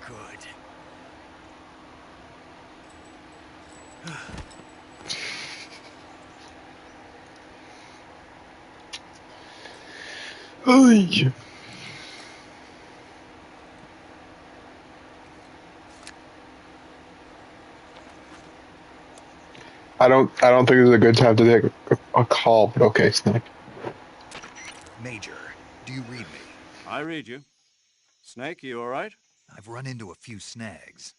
good. Oy. I don't think this is a good time to take a call, but okay, Snake. Major, do you read me? I read you. Snake, you all right? I've run into a few snags.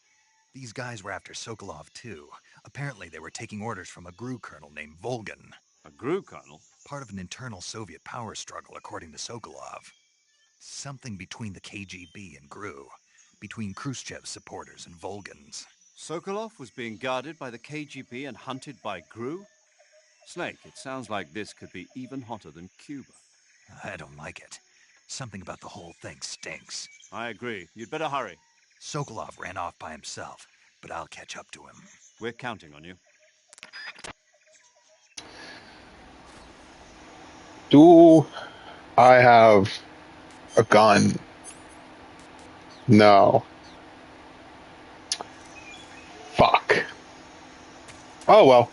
These guys were after Sokolov too. Apparently they were taking orders from a GRU colonel named Volgan. A GRU colonel? Part of an internal Soviet power struggle, according to Sokolov. Something between the KGB and GRU. Between Khrushchev's supporters and Volgan's. Sokolov was being guarded by the KGB and hunted by GRU? Snake, it sounds like this could be even hotter than Cuba. I don't like it. Something about the whole thing stinks. I agree. You'd better hurry. Sokolov ran off by himself, but I'll catch up to him. We're counting on you. Do I have a gun? No. Fuck. Oh well.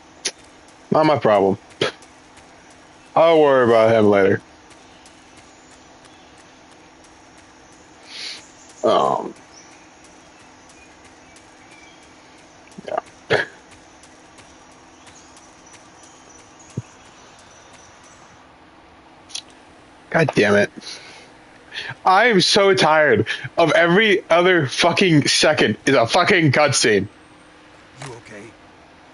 Not my problem. I'll worry about him later. Yeah. God damn it. I'm so tired of every other fucking second is a fucking cutscene. You okay?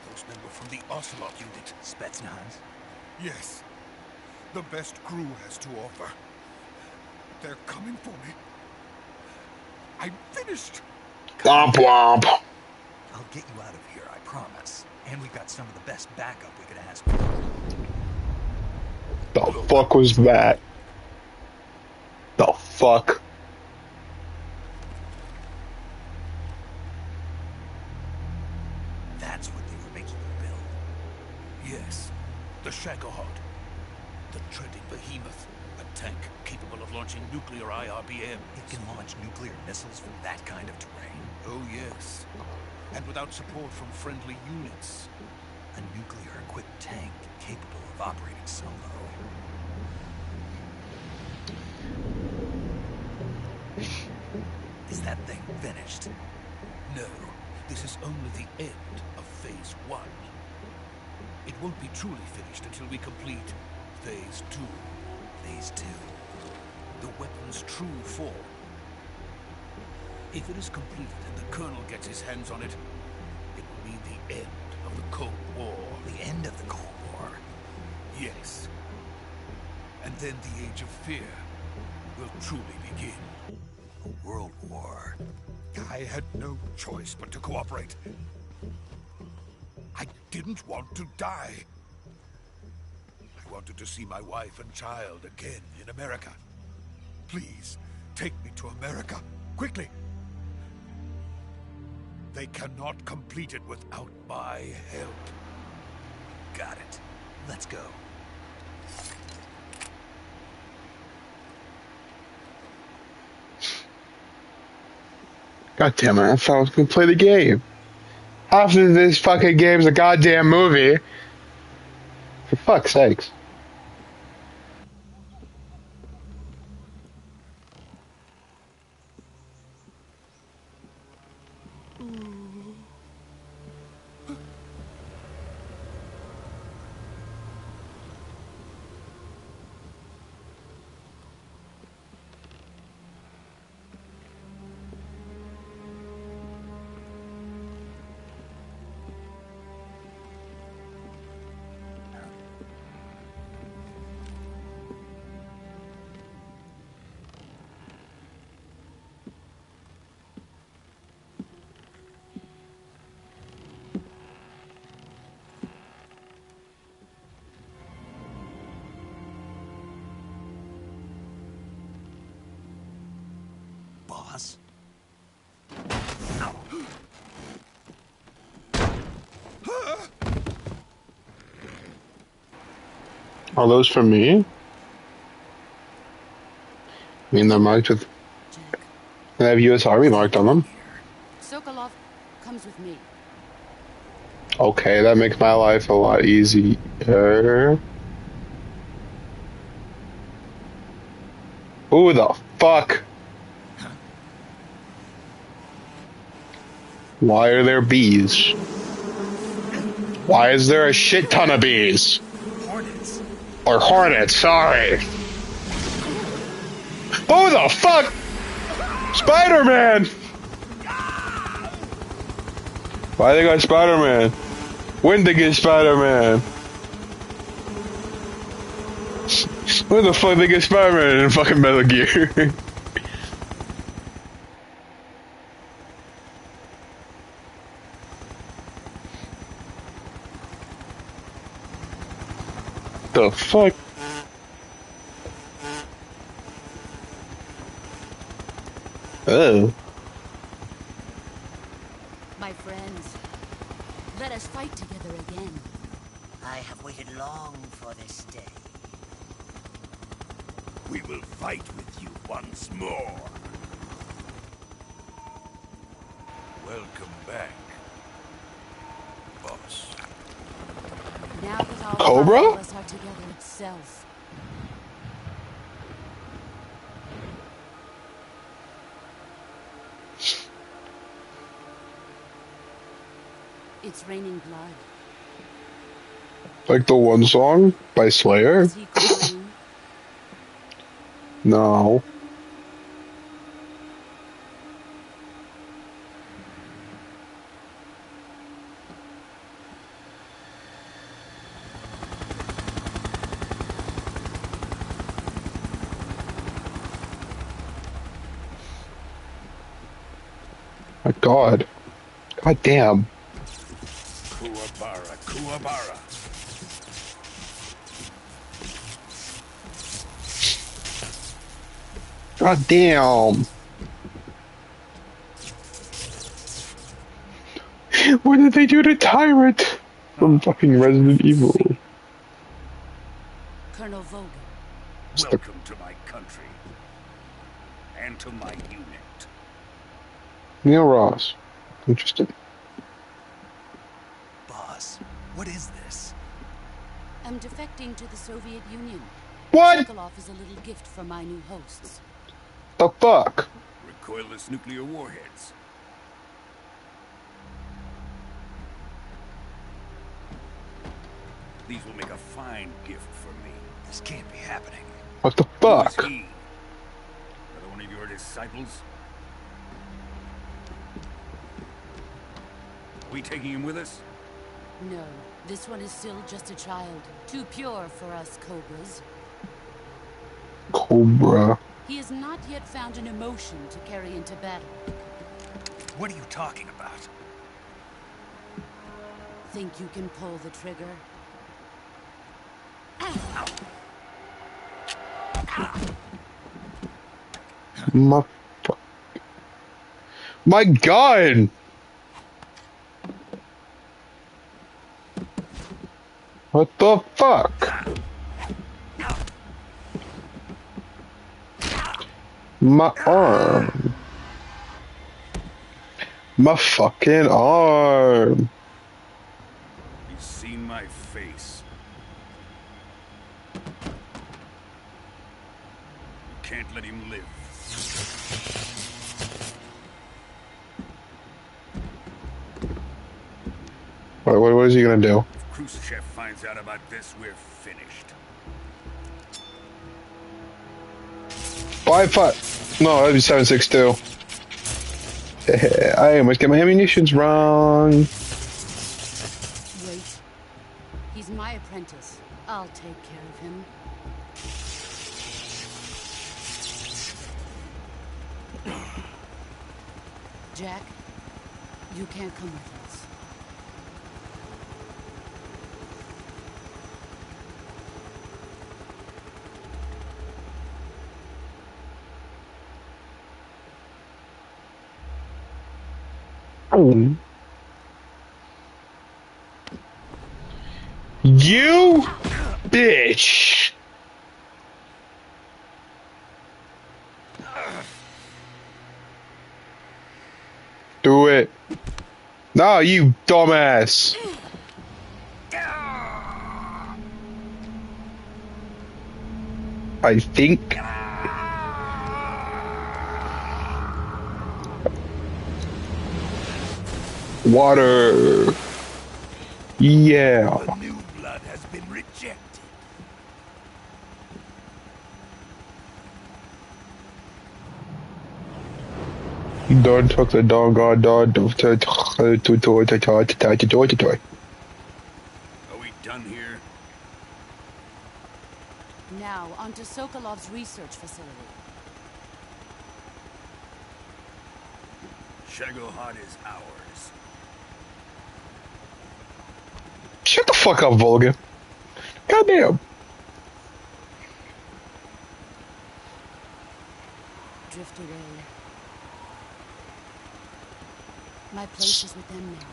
Those men were from the Ocelot unit. Spetsnaz? Yes. The best GRU has to offer. They're coming for me. I'm finished. Womp womp. I'll get you out of here, I promise. And we've got some of the best backup we could ask for. The fuck was that? The fuck? That's what they were making you build. Yes. The Shagohod. The treading behemoth. A tank capable of launching nuclear IRBM. It can launch nuclear missiles from that kind of terrain? Oh, yes. And without support from friendly units. A nuclear-equipped tank capable of operating solo. Is that thing finished? No. This is only the end of Phase 1. It won't be truly finished until we complete Phase 2. Phase 2. The weapon's true form. If it is completed and the Colonel gets his hands on it, it will mean the end of the Cold War. The end of the Cold War? Yes. And then the Age of Fear will truly begin. A world war. I had no choice but to cooperate. I didn't want to die. I wanted to see my wife and child again in America. Please, take me to America, quickly. They cannot complete it without my help. Got it. Let's go. God damn it, I thought I was gonna play the game. Half of this fucking game's a goddamn movie. For fuck's sakes. Boss? Are those for me? I mean, they're marked with... They have US Army marked on them. Sokolov comes with me. Okay, that makes my life a lot easier. Who the fuck? Why are there bees? Why is there a shit ton of bees? Hornets. Or hornets, sorry. Who the fuck? Spider-Man! Why they got Spider-Man? When they get Spider-Man? When the fuck they get Spider-Man in fucking Metal Gear? The fuck? Oh. My friends, let us fight together again. I have waited long for this day. We will fight with you once more. Welcome back, boss. Now that all Cobra? five of us are together itself. It's raining blood. Like the one song by Slayer? Is he crying? No. My God. God damn. Kuwabara, Kuwabara. God damn. What did they do to Tyrant from fucking Resident Evil? Colonel Vogel. Welcome to my country. And to my unit. Neil Ross. Interesting. Boss, what is this? I'm defecting to the Soviet Union. What? Sokolov is a little gift from my new hosts. The fuck? Recoilless nuclear warheads. These will make a fine gift for me. This can't be happening. What the Who is fuck? he? Another one of your disciples? Are we taking him with us? No, this one is still just a child. Too pure for us Cobras. Cobra. He has not yet found an emotion to carry into battle. What are you talking about? Think you can pull the trigger? My fuck. My God! What the fuck? My arm. My fucking arm. He's seen my face. You can't let him live. What is he gonna do? If Khrushchev finds out about this, we're finished. 5-5. No, that'd be 7.62. I almost get my ammunitions wrong. Wait. He's my apprentice. I'll take care of him. Jack, you can't come with us. You bitch. Do it. No, you dumbass. I think. Water. Yeah. The new blood has been rejected. Don't talk the dog, don't toy. Are we done here? Now, onto Sokolov's research facility. Shagohod is ours. Shut the fuck up, Volga. Goddamn. Drift away. My place is with them now.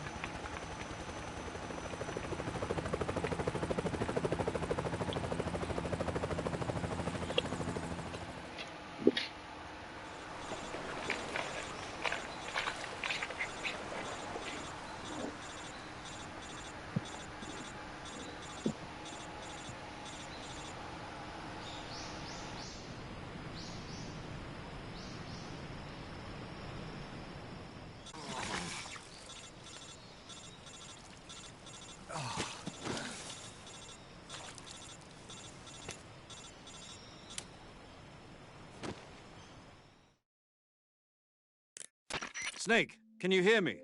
Snake, can you hear me?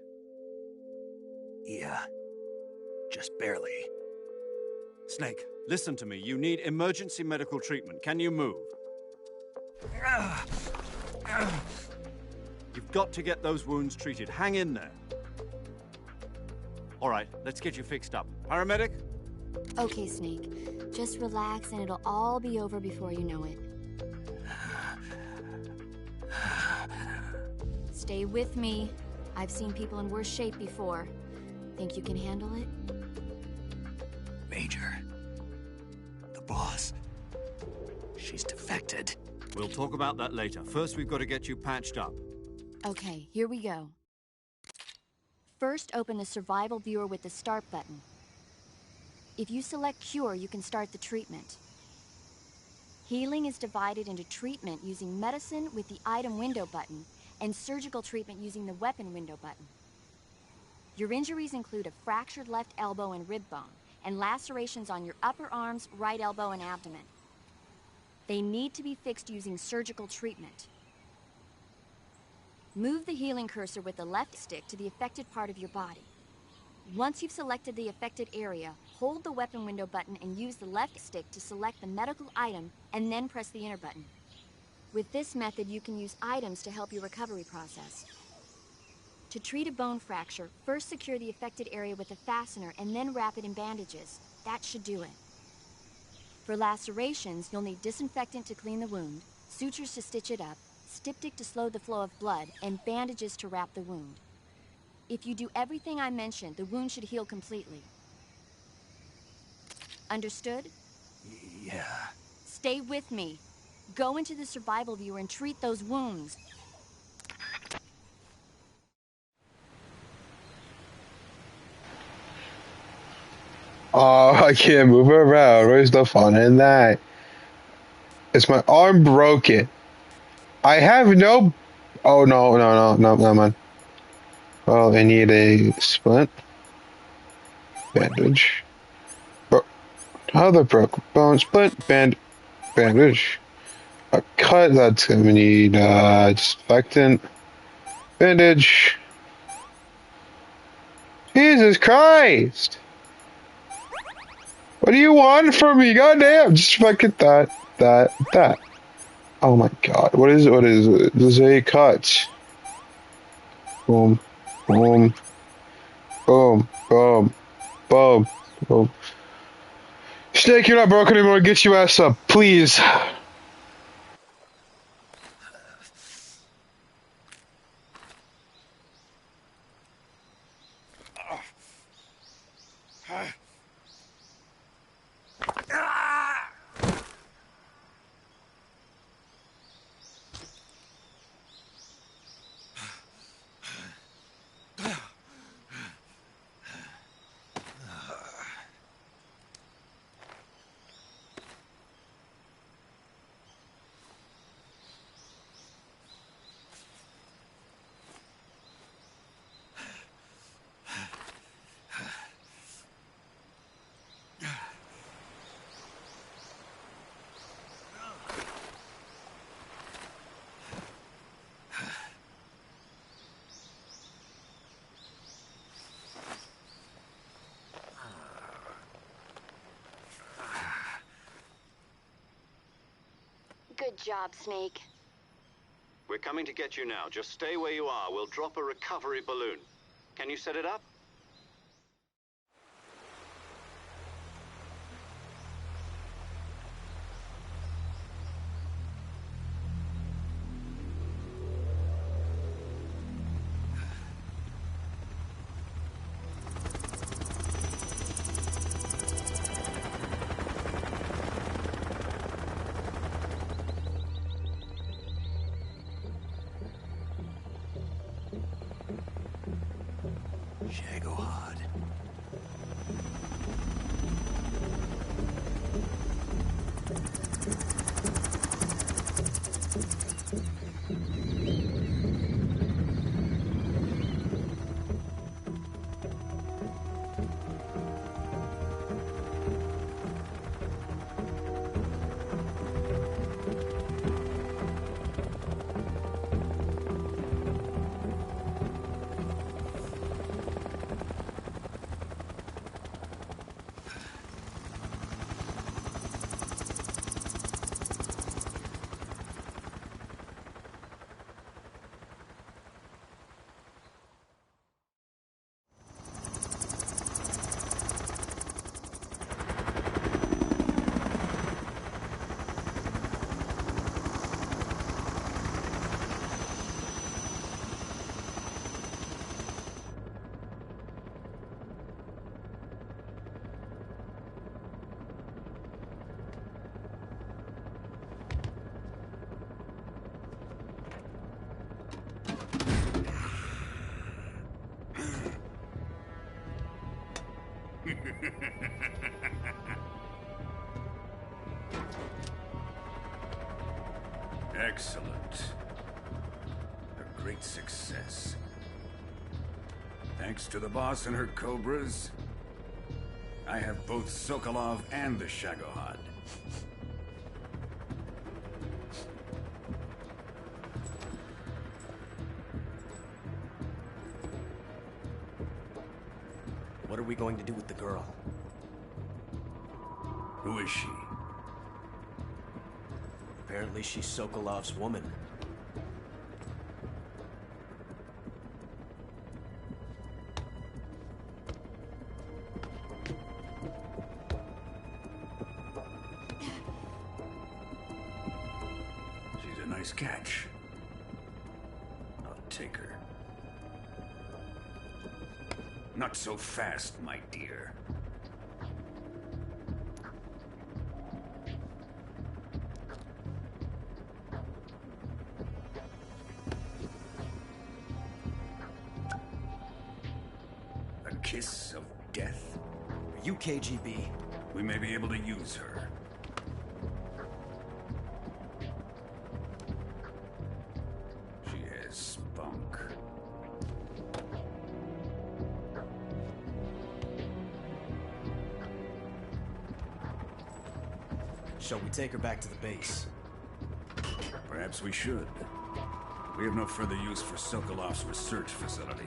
Yeah. Just barely. Snake, listen to me. You need emergency medical treatment. Can you move? You've got to get those wounds treated. Hang in there. All right, let's get you fixed up. Paramedic? Okay, Snake. Just relax and it'll all be over before you know it. Stay with me. I've seen people in worse shape before. Think you can handle it? Major. The boss. She's defected. We'll talk about that later. First, we've got to get you patched up. Okay, here we go. First, open the survival viewer with the start button. If you select cure, you can start the treatment. Healing is divided into treatment using medicine with the item window button and surgical treatment using the weapon window button. Your injuries include a fractured left elbow and rib bone, and lacerations on your upper arms, right elbow, and abdomen. They need to be fixed using surgical treatment. Move the healing cursor with the left stick to the affected part of your body. Once you've selected the affected area, hold the weapon window button and use the left stick to select the medical item, and then press the enter button. With this method, you can use items to help your recovery process. To treat a bone fracture, first secure the affected area with a fastener and then wrap it in bandages. That should do it. For lacerations, you'll need disinfectant to clean the wound, sutures to stitch it up, styptic to slow the flow of blood, and bandages to wrap the wound. If you do everything I mentioned, the wound should heal completely. Understood? Yeah. Stay with me. Go into the survival viewer and treat those wounds. Oh, I can't move around. Where's the fun in that? Is my arm broken? I have no... Oh, no, man. Well, I need a splint. Bandage. Other broken bone. Splint. Bandage. A cut. That's gonna need disinfectant. Bandage. Jesus Christ! What do you want from me? Goddamn! Just fucking that. Oh my god. What is it? This is a cut. Boom. Boom. Boom. Boom. Boom. Boom. Snake, you're not broken anymore. Get your ass up, please. Good job, Snake. We're coming to get you now. Just stay where you are. We'll drop a recovery balloon. Can you set it up? Shagohod. Excellent. A great success. Thanks to the boss and her cobras, I have both Sokolov and the Shagohod. What are we going to do with the girl? Who is she? Apparently she's Sokolov's woman. She's a nice catch. I'll take her. Not so fast, my dear. A kiss of death? Are you KGB? We may be able to use her. She has spunk. Shall we take her back to the base? Perhaps we should. We have no further use for Sokolov's research facility.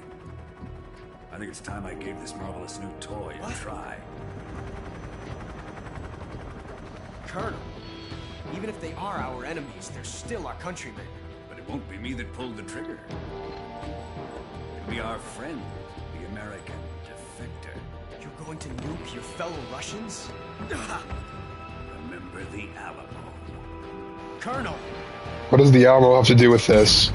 I think it's time I gave this marvelous new toy a try. Colonel, even if they are our enemies, they're still our countrymen. But it won't be me that pulled the trigger. It'll be our friend, the American defector. You're going to nuke your fellow Russians? Remember the Alamo. Colonel! What does the Alamo have to do with this?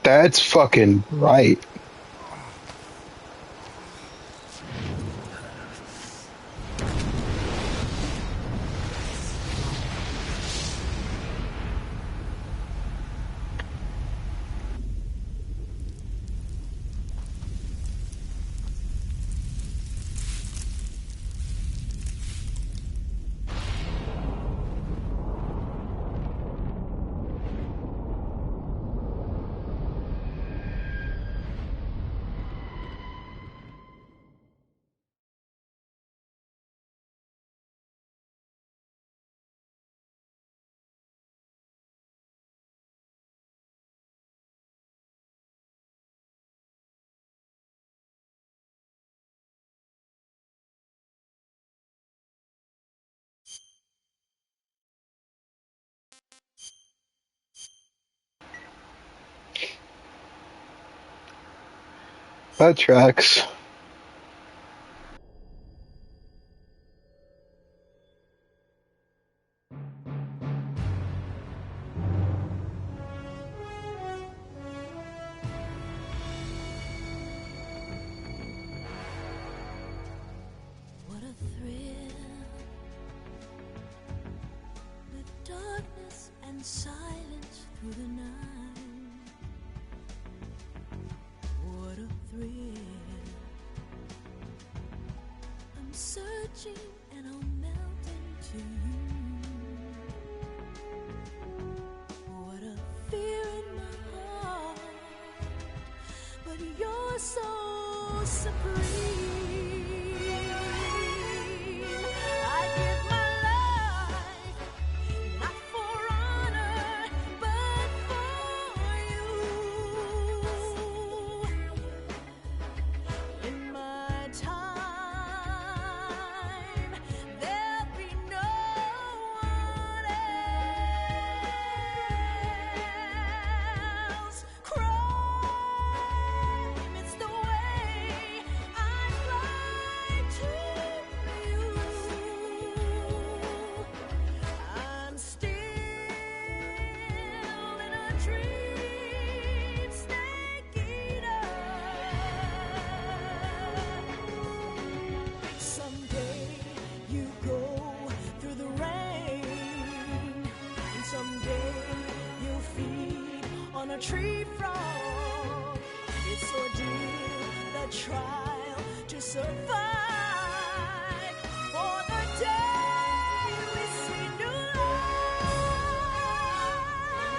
That's fucking right. That tracks. What a thrill, with darkness and silence through the night. What a thrill, I'm searching and I'll melt into you. What a fear in my heart, but you're so supreme. I give my life, not for honor, but for you. In my time, there'll be no one else. Crime, it's the way I'd like to you. I'm still in a dream, snake eater. Someday you go through the rain, and someday you'll feed on a tree frog. It's ordeal, the trial to survive. For the day we see new light,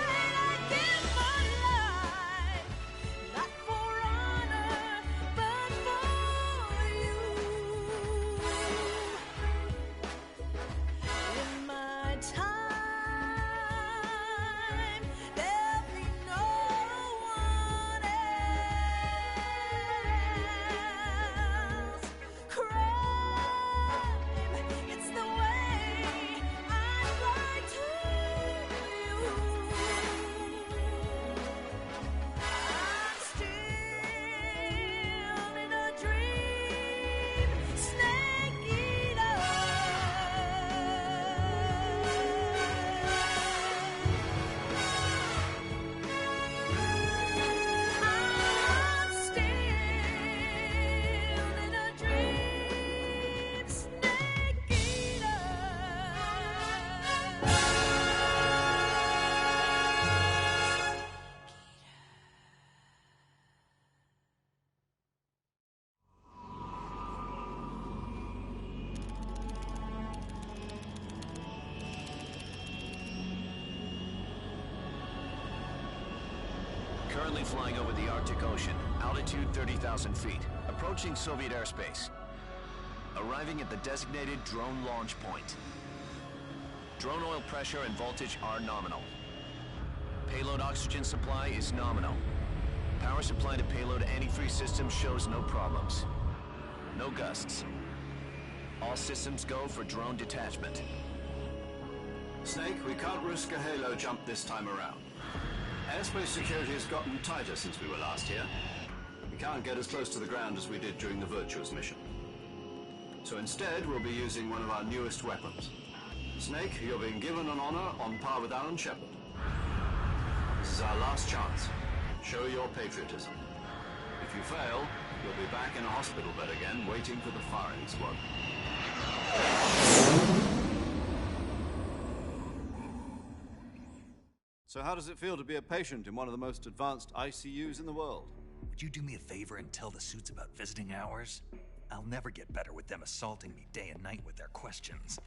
I give my life, not for honor, but for you. In my time, there'll be no one else. Crime, it's the way I'd like to you. I'm still in a dream, snake eater. I'm still in a dream, snake eater. Currently flying over the Arctic Ocean, altitude 30,000 feet, approaching Soviet airspace. Arriving at the designated drone launch point. Drone oil pressure and voltage are nominal. Payload oxygen supply is nominal. Power supply to payload antifreeze system shows no problems. No gusts. All systems go for drone detachment. Snake, we can't risk a halo jump this time around. Airspace security has gotten tighter since we were last here. We can't get as close to the ground as we did during the Virtuous mission. So instead, we'll be using one of our newest weapons. Snake, you're being given an honor on par with Alan Shepard. This is our last chance. Show your patriotism. If you fail, you'll be back in a hospital bed again, waiting for the firing squad. So how does it feel to be a patient in one of the most advanced ICUs in the world? Would you do me a favor and tell the suits about visiting hours? I'll never get better with them assaulting me day and night with their questions.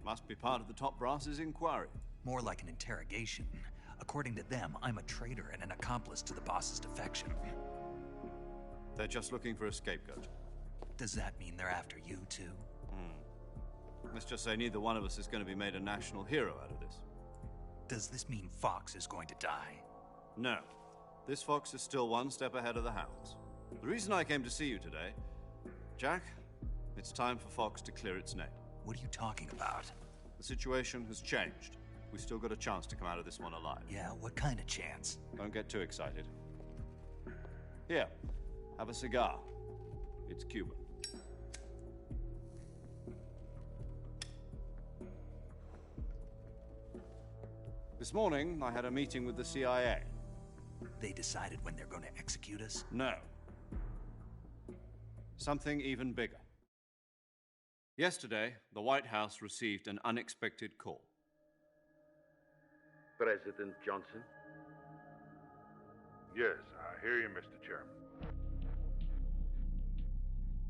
Must be part of the top brass's inquiry. More like an interrogation. According to them, I'm a traitor and an accomplice to the boss's defection. They're just looking for a scapegoat. Does that mean they're after you too? Let's just say neither one of us is going to be made a national hero out of this. Does this mean Fox is going to die? No. This fox is still one step ahead of the hounds. The reason I came to see you today, Jack, it's time for Fox to clear its name. What are you talking about? The situation has changed. We still got a chance to come out of this one alive. Yeah, what kind of chance? Don't get too excited. Here, have a cigar. It's Cuban. This morning, I had a meeting with the CIA. They decided when they're going to execute us? No. Something even bigger. Yesterday, the White House received an unexpected call. President Johnson? Yes, I hear you, Mr. Chairman.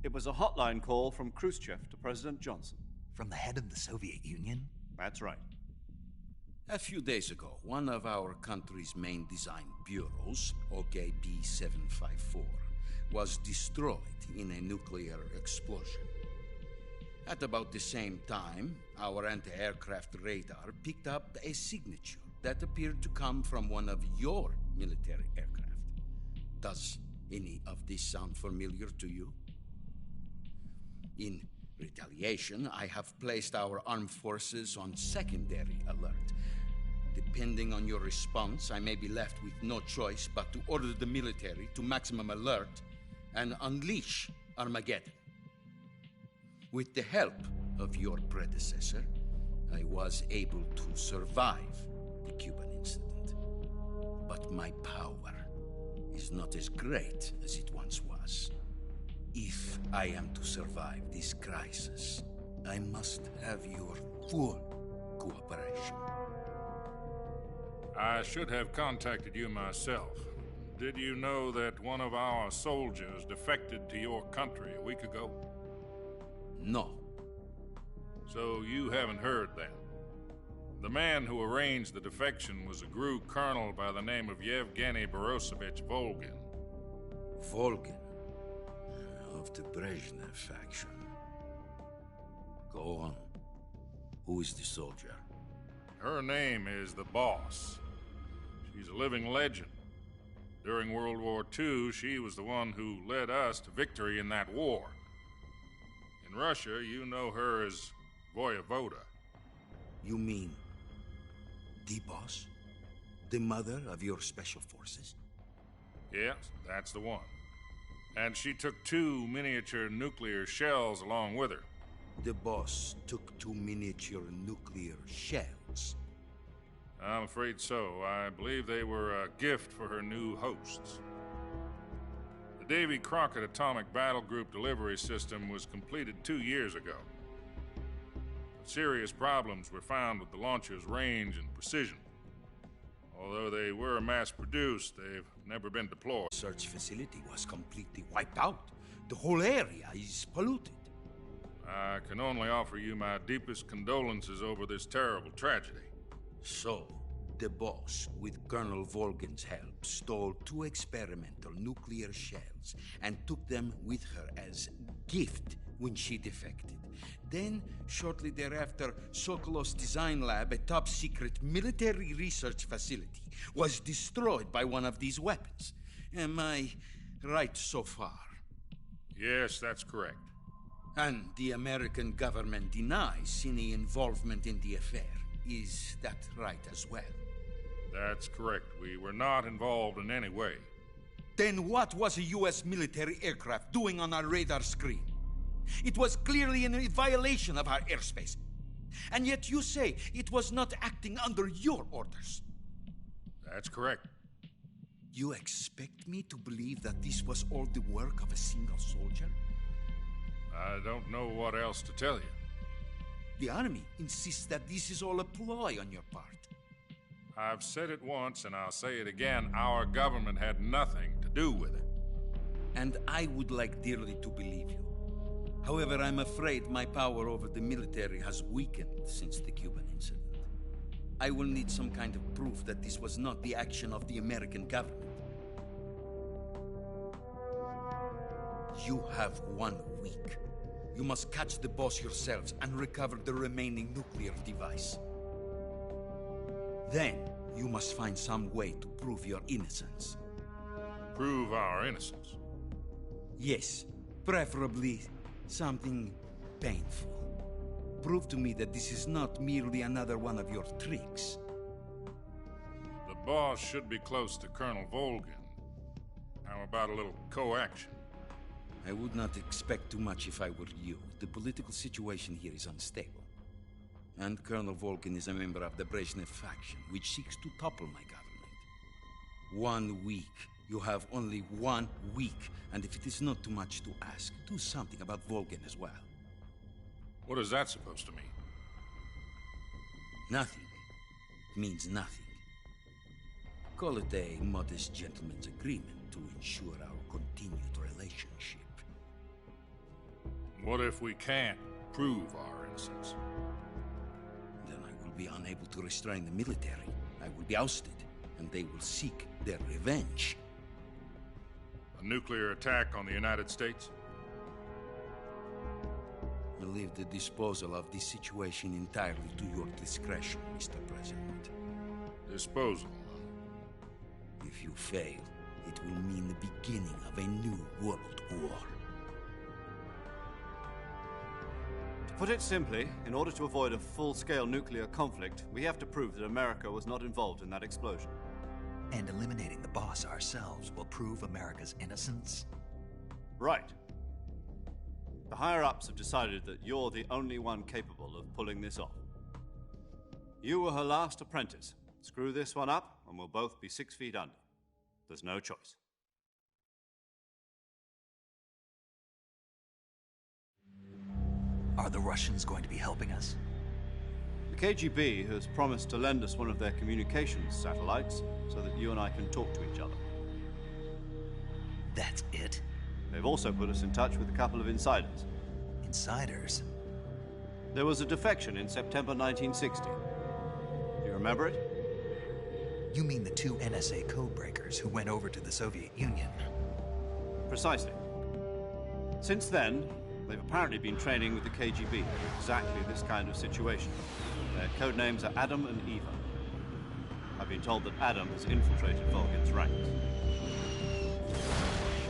It was a hotline call from Khrushchev to President Johnson. From the head of the Soviet Union? That's right. A few days ago, one of our country's main design bureaus, OKB 754, was destroyed in a nuclear explosion. At about the same time, our anti-aircraft radar picked up a signature that appeared to come from one of your military aircraft. Does any of this sound familiar to you? In retaliation, I have placed our armed forces on secondary alert. Depending on your response, I may be left with no choice but to order the military to maximum alert and unleash Armageddon. With the help of your predecessor, I was able to survive the Cuban incident. But my power is not as great as it once was. If I am to survive this crisis, I must have your full cooperation. I should have contacted you myself. Did you know that one of our soldiers defected to your country a week ago? No. So you haven't heard then. The man who arranged the defection was a GRU colonel by the name of Yevgeny Borosovich Volgin. Volgin? Of the Brezhnev faction. Go on. Who is the soldier? Her name is the Boss. She's a living legend. During World War II, she was the one who led us to victory in that war. In Russia, you know her as Voyevoda. You mean the Boss? The mother of your special forces? Yes, that's the one. And she took 2 miniature nuclear shells along with her. The Boss took 2 miniature nuclear shells? I'm afraid so. I believe they were a gift for her new hosts. The Davy Crockett Atomic Battle Group delivery system was completed 2 years ago. Serious problems were found with the launcher's range and precision. Although they were mass-produced, they've never been deployed. The search facility was completely wiped out. The whole area is polluted. I can only offer you my deepest condolences over this terrible tragedy. So, the Boss, with Colonel Volgin's help, stole 2 experimental nuclear shells and took them with her as gift when she defected. Then, shortly thereafter, Sokolov's design lab, a top-secret military research facility, was destroyed by one of these weapons. Am I right so far? Yes, that's correct. And the American government denies any involvement in the affair. Is that right as well? That's correct. We were not involved in any way. Then what was a U.S. military aircraft doing on our radar screen? It was clearly in violation of our airspace. And yet you say it was not acting under your orders. That's correct. You expect me to believe that this was all the work of a single soldier? I don't know what else to tell you. The Army insists that this is all a ploy on your part. I've said it once, and I'll say it again. Our government had nothing to do with it. And I would like dearly to believe you. However, I'm afraid my power over the military has weakened since the Cuban incident. I will need some kind of proof that this was not the action of the American government. You have 1 week. You must catch the Boss yourselves and recover the remaining nuclear device. Then, you must find some way to prove your innocence. Prove our innocence? Yes, preferably something painful. Prove to me that this is not merely another one of your tricks. The Boss should be close to Colonel Volgin. How about a little co-action? I would not expect too much if I were you. The political situation here is unstable. And Colonel Volgin is a member of the Brezhnev faction, which seeks to topple my government. 1 week. You have only 1 week. And if it is not too much to ask, do something about Volgin as well. What is that supposed to mean? Nothing. It means nothing. Call it a modest gentleman's agreement to ensure our continued relationship. What if we can't prove our innocence? Then I will be unable to restrain the military. I will be ousted, and they will seek their revenge. A nuclear attack on the United States? I leave the disposal of this situation entirely to your discretion, Mr. President. Disposal? If you fail, it will mean the beginning of a new world war. To put it simply, in order to avoid a full-scale nuclear conflict, we have to prove that America was not involved in that explosion. And eliminating the boss ourselves will prove America's innocence? Right. The higher-ups have decided that you're the only one capable of pulling this off. You were her last apprentice. Screw this one up, and we'll both be 6 feet under. There's no choice. Are the Russians going to be helping us? The KGB has promised to lend us one of their communications satellites so that you and I can talk to each other. That's it? They've also put us in touch with a couple of insiders. Insiders? There was a defection in September 1960. Do you remember it? You mean the 2 NSA codebreakers who went over to the Soviet Union? Precisely. Since then, they've apparently been training with the KGB in exactly this kind of situation. Their code names are Adam and Eva. I've been told that Adam has infiltrated Volgin's ranks.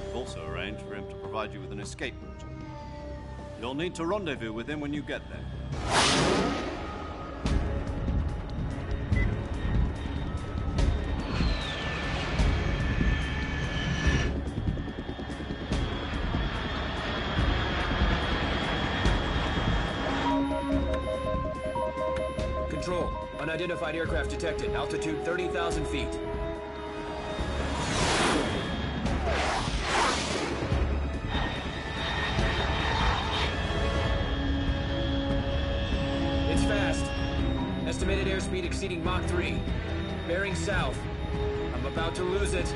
We've also arranged for him to provide you with an escape route. You'll need to rendezvous with him when you get there. Control. Unidentified aircraft detected. Altitude 30,000 feet. It's fast. Estimated airspeed exceeding Mach 3. Bearing south. I'm about to lose it.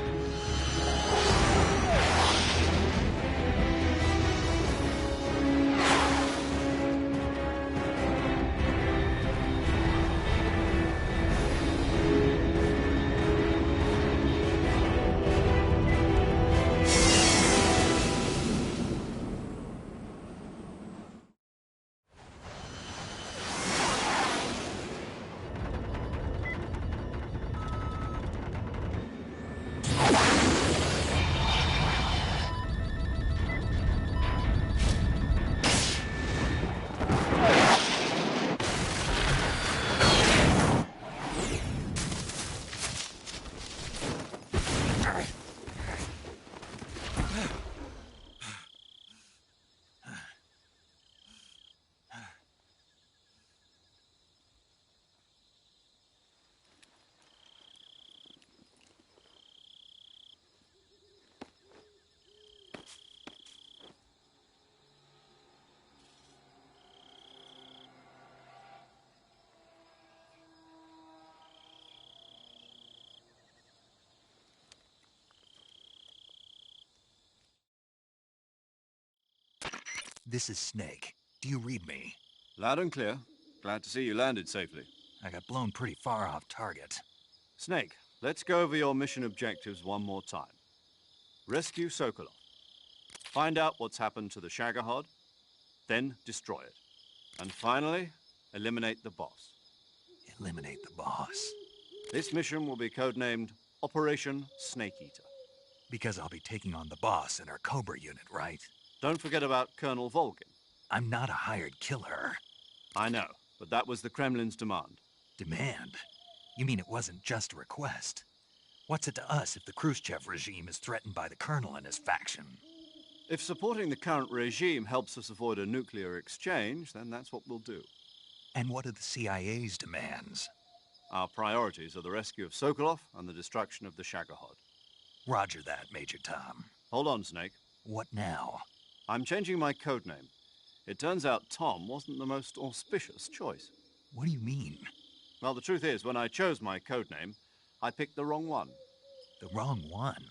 This is Snake. Do you read me? Loud and clear. Glad to see you landed safely. I got blown pretty far off target. Snake, let's go over your mission objectives one more time. Rescue Sokolov. Find out what's happened to the Shagohod, then destroy it. And finally, eliminate the boss. Eliminate the boss? This mission will be codenamed Operation Snake Eater. Because I'll be taking on the boss and our Cobra unit, right? Don't forget about Colonel Volgin. I'm not a hired killer. I know, but that was the Kremlin's demand. Demand? You mean it wasn't just a request? What's it to us if the Khrushchev regime is threatened by the Colonel and his faction? If supporting the current regime helps us avoid a nuclear exchange, then that's what we'll do. And what are the CIA's demands? Our priorities are the rescue of Sokolov and the destruction of the Shagohod. Roger that, Major Tom. Hold on, Snake. What now? I'm changing my codename. It turns out Tom wasn't the most auspicious choice. What do you mean? Well, the truth is, when I chose my codename, I picked the wrong one. The wrong one?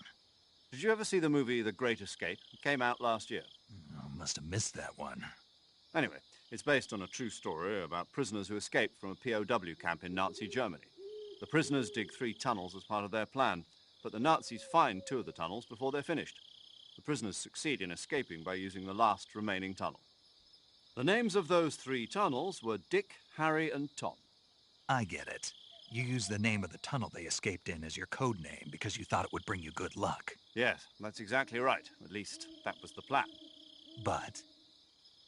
Did you ever see the movie The Great Escape? It came out last year. Oh, must have missed that one. Anyway, it's based on a true story about prisoners who escaped from a POW camp in Nazi Germany. The prisoners dig 3 tunnels as part of their plan, but the Nazis find 2 of the tunnels before they're finished. The prisoners succeed in escaping by using the last remaining tunnel. The names of those 3 tunnels were Dick, Harry, and Tom. I get it. You used the name of the tunnel they escaped in as your code name because you thought it would bring you good luck. Yes, that's exactly right. At least, that was the plan. But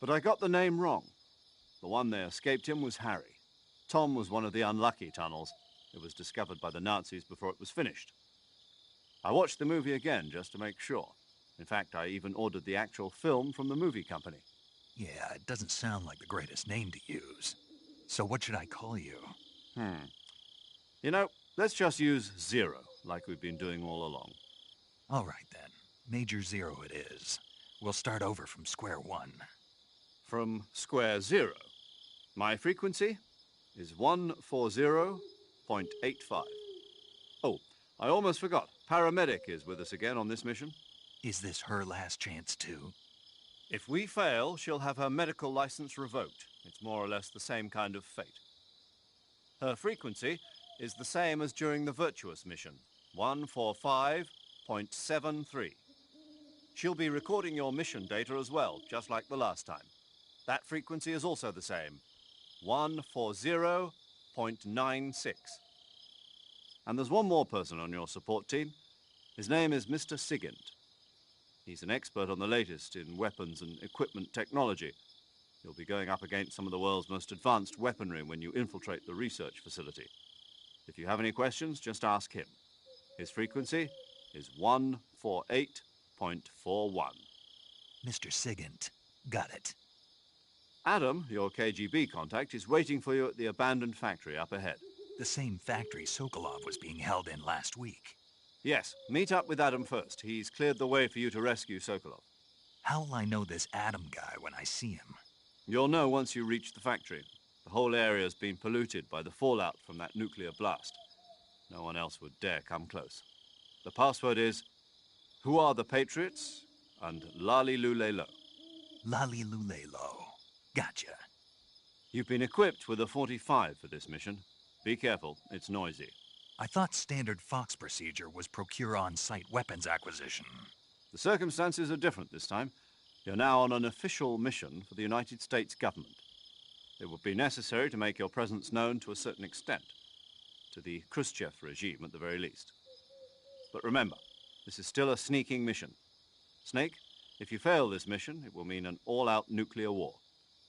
I got the name wrong. The one they escaped in was Harry. Tom was one of the unlucky tunnels. It was discovered by the Nazis before it was finished. I watched the movie again just to make sure. In fact, I even ordered the actual film from the movie company. yeah, it doesn't sound like the greatest name to use. So what should I call you? You know, let's just use Zero, like we've been doing all along. All right, then. Major Zero it is. We'll start over from square one. From square 0. My frequency is 140.85. Oh, I almost forgot. Paramedic is with us again on this mission. Is this her last chance, too? If we fail, she'll have her medical license revoked. It's more or less the same kind of fate. Her frequency is the same as during the Virtuous mission, 145.73. She'll be recording your mission data as well, just like the last time. That frequency is also the same, 140.96. And there's one more person on your support team. His name is Mr. Sigint. He's an expert on the latest in weapons and equipment technology. You'll be going up against some of the world's most advanced weaponry when you infiltrate the research facility. If you have any questions, just ask him. His frequency is 148.41. Mr. Sigint. Got it. Adam, your KGB contact, is waiting for you at the abandoned factory up ahead. The same factory Sokolov was being held in last week. Yes, meet up with Adam first. He's cleared the way for you to rescue Sokolov. How'll I know this Adam guy when I see him? You'll know once you reach the factory. The whole area's been polluted by the fallout from that nuclear blast. No one else would dare come close. The password is, "Who are the Patriots?" and Lali Lule Lo. Lali Lule Lo. Gotcha. You've been equipped with a 45 for this mission. Be careful, it's noisy. I thought standard Fox procedure was procure on-site weapons acquisition. The circumstances are different this time. You're now on an official mission for the United States government. It would be necessary to make your presence known to a certain extent, to the Khrushchev regime at the very least. But remember, this is still a sneaking mission. Snake, if you fail this mission, it will mean an all-out nuclear war.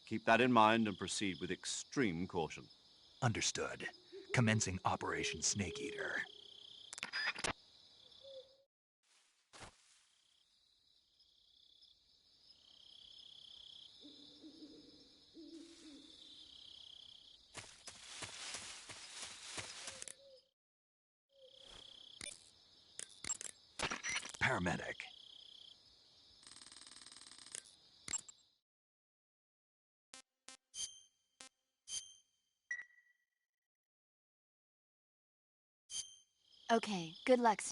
Keep that in mind and proceed with extreme caution. Understood. Commencing Operation Snake Eater. Paramedic. Okay, good luck.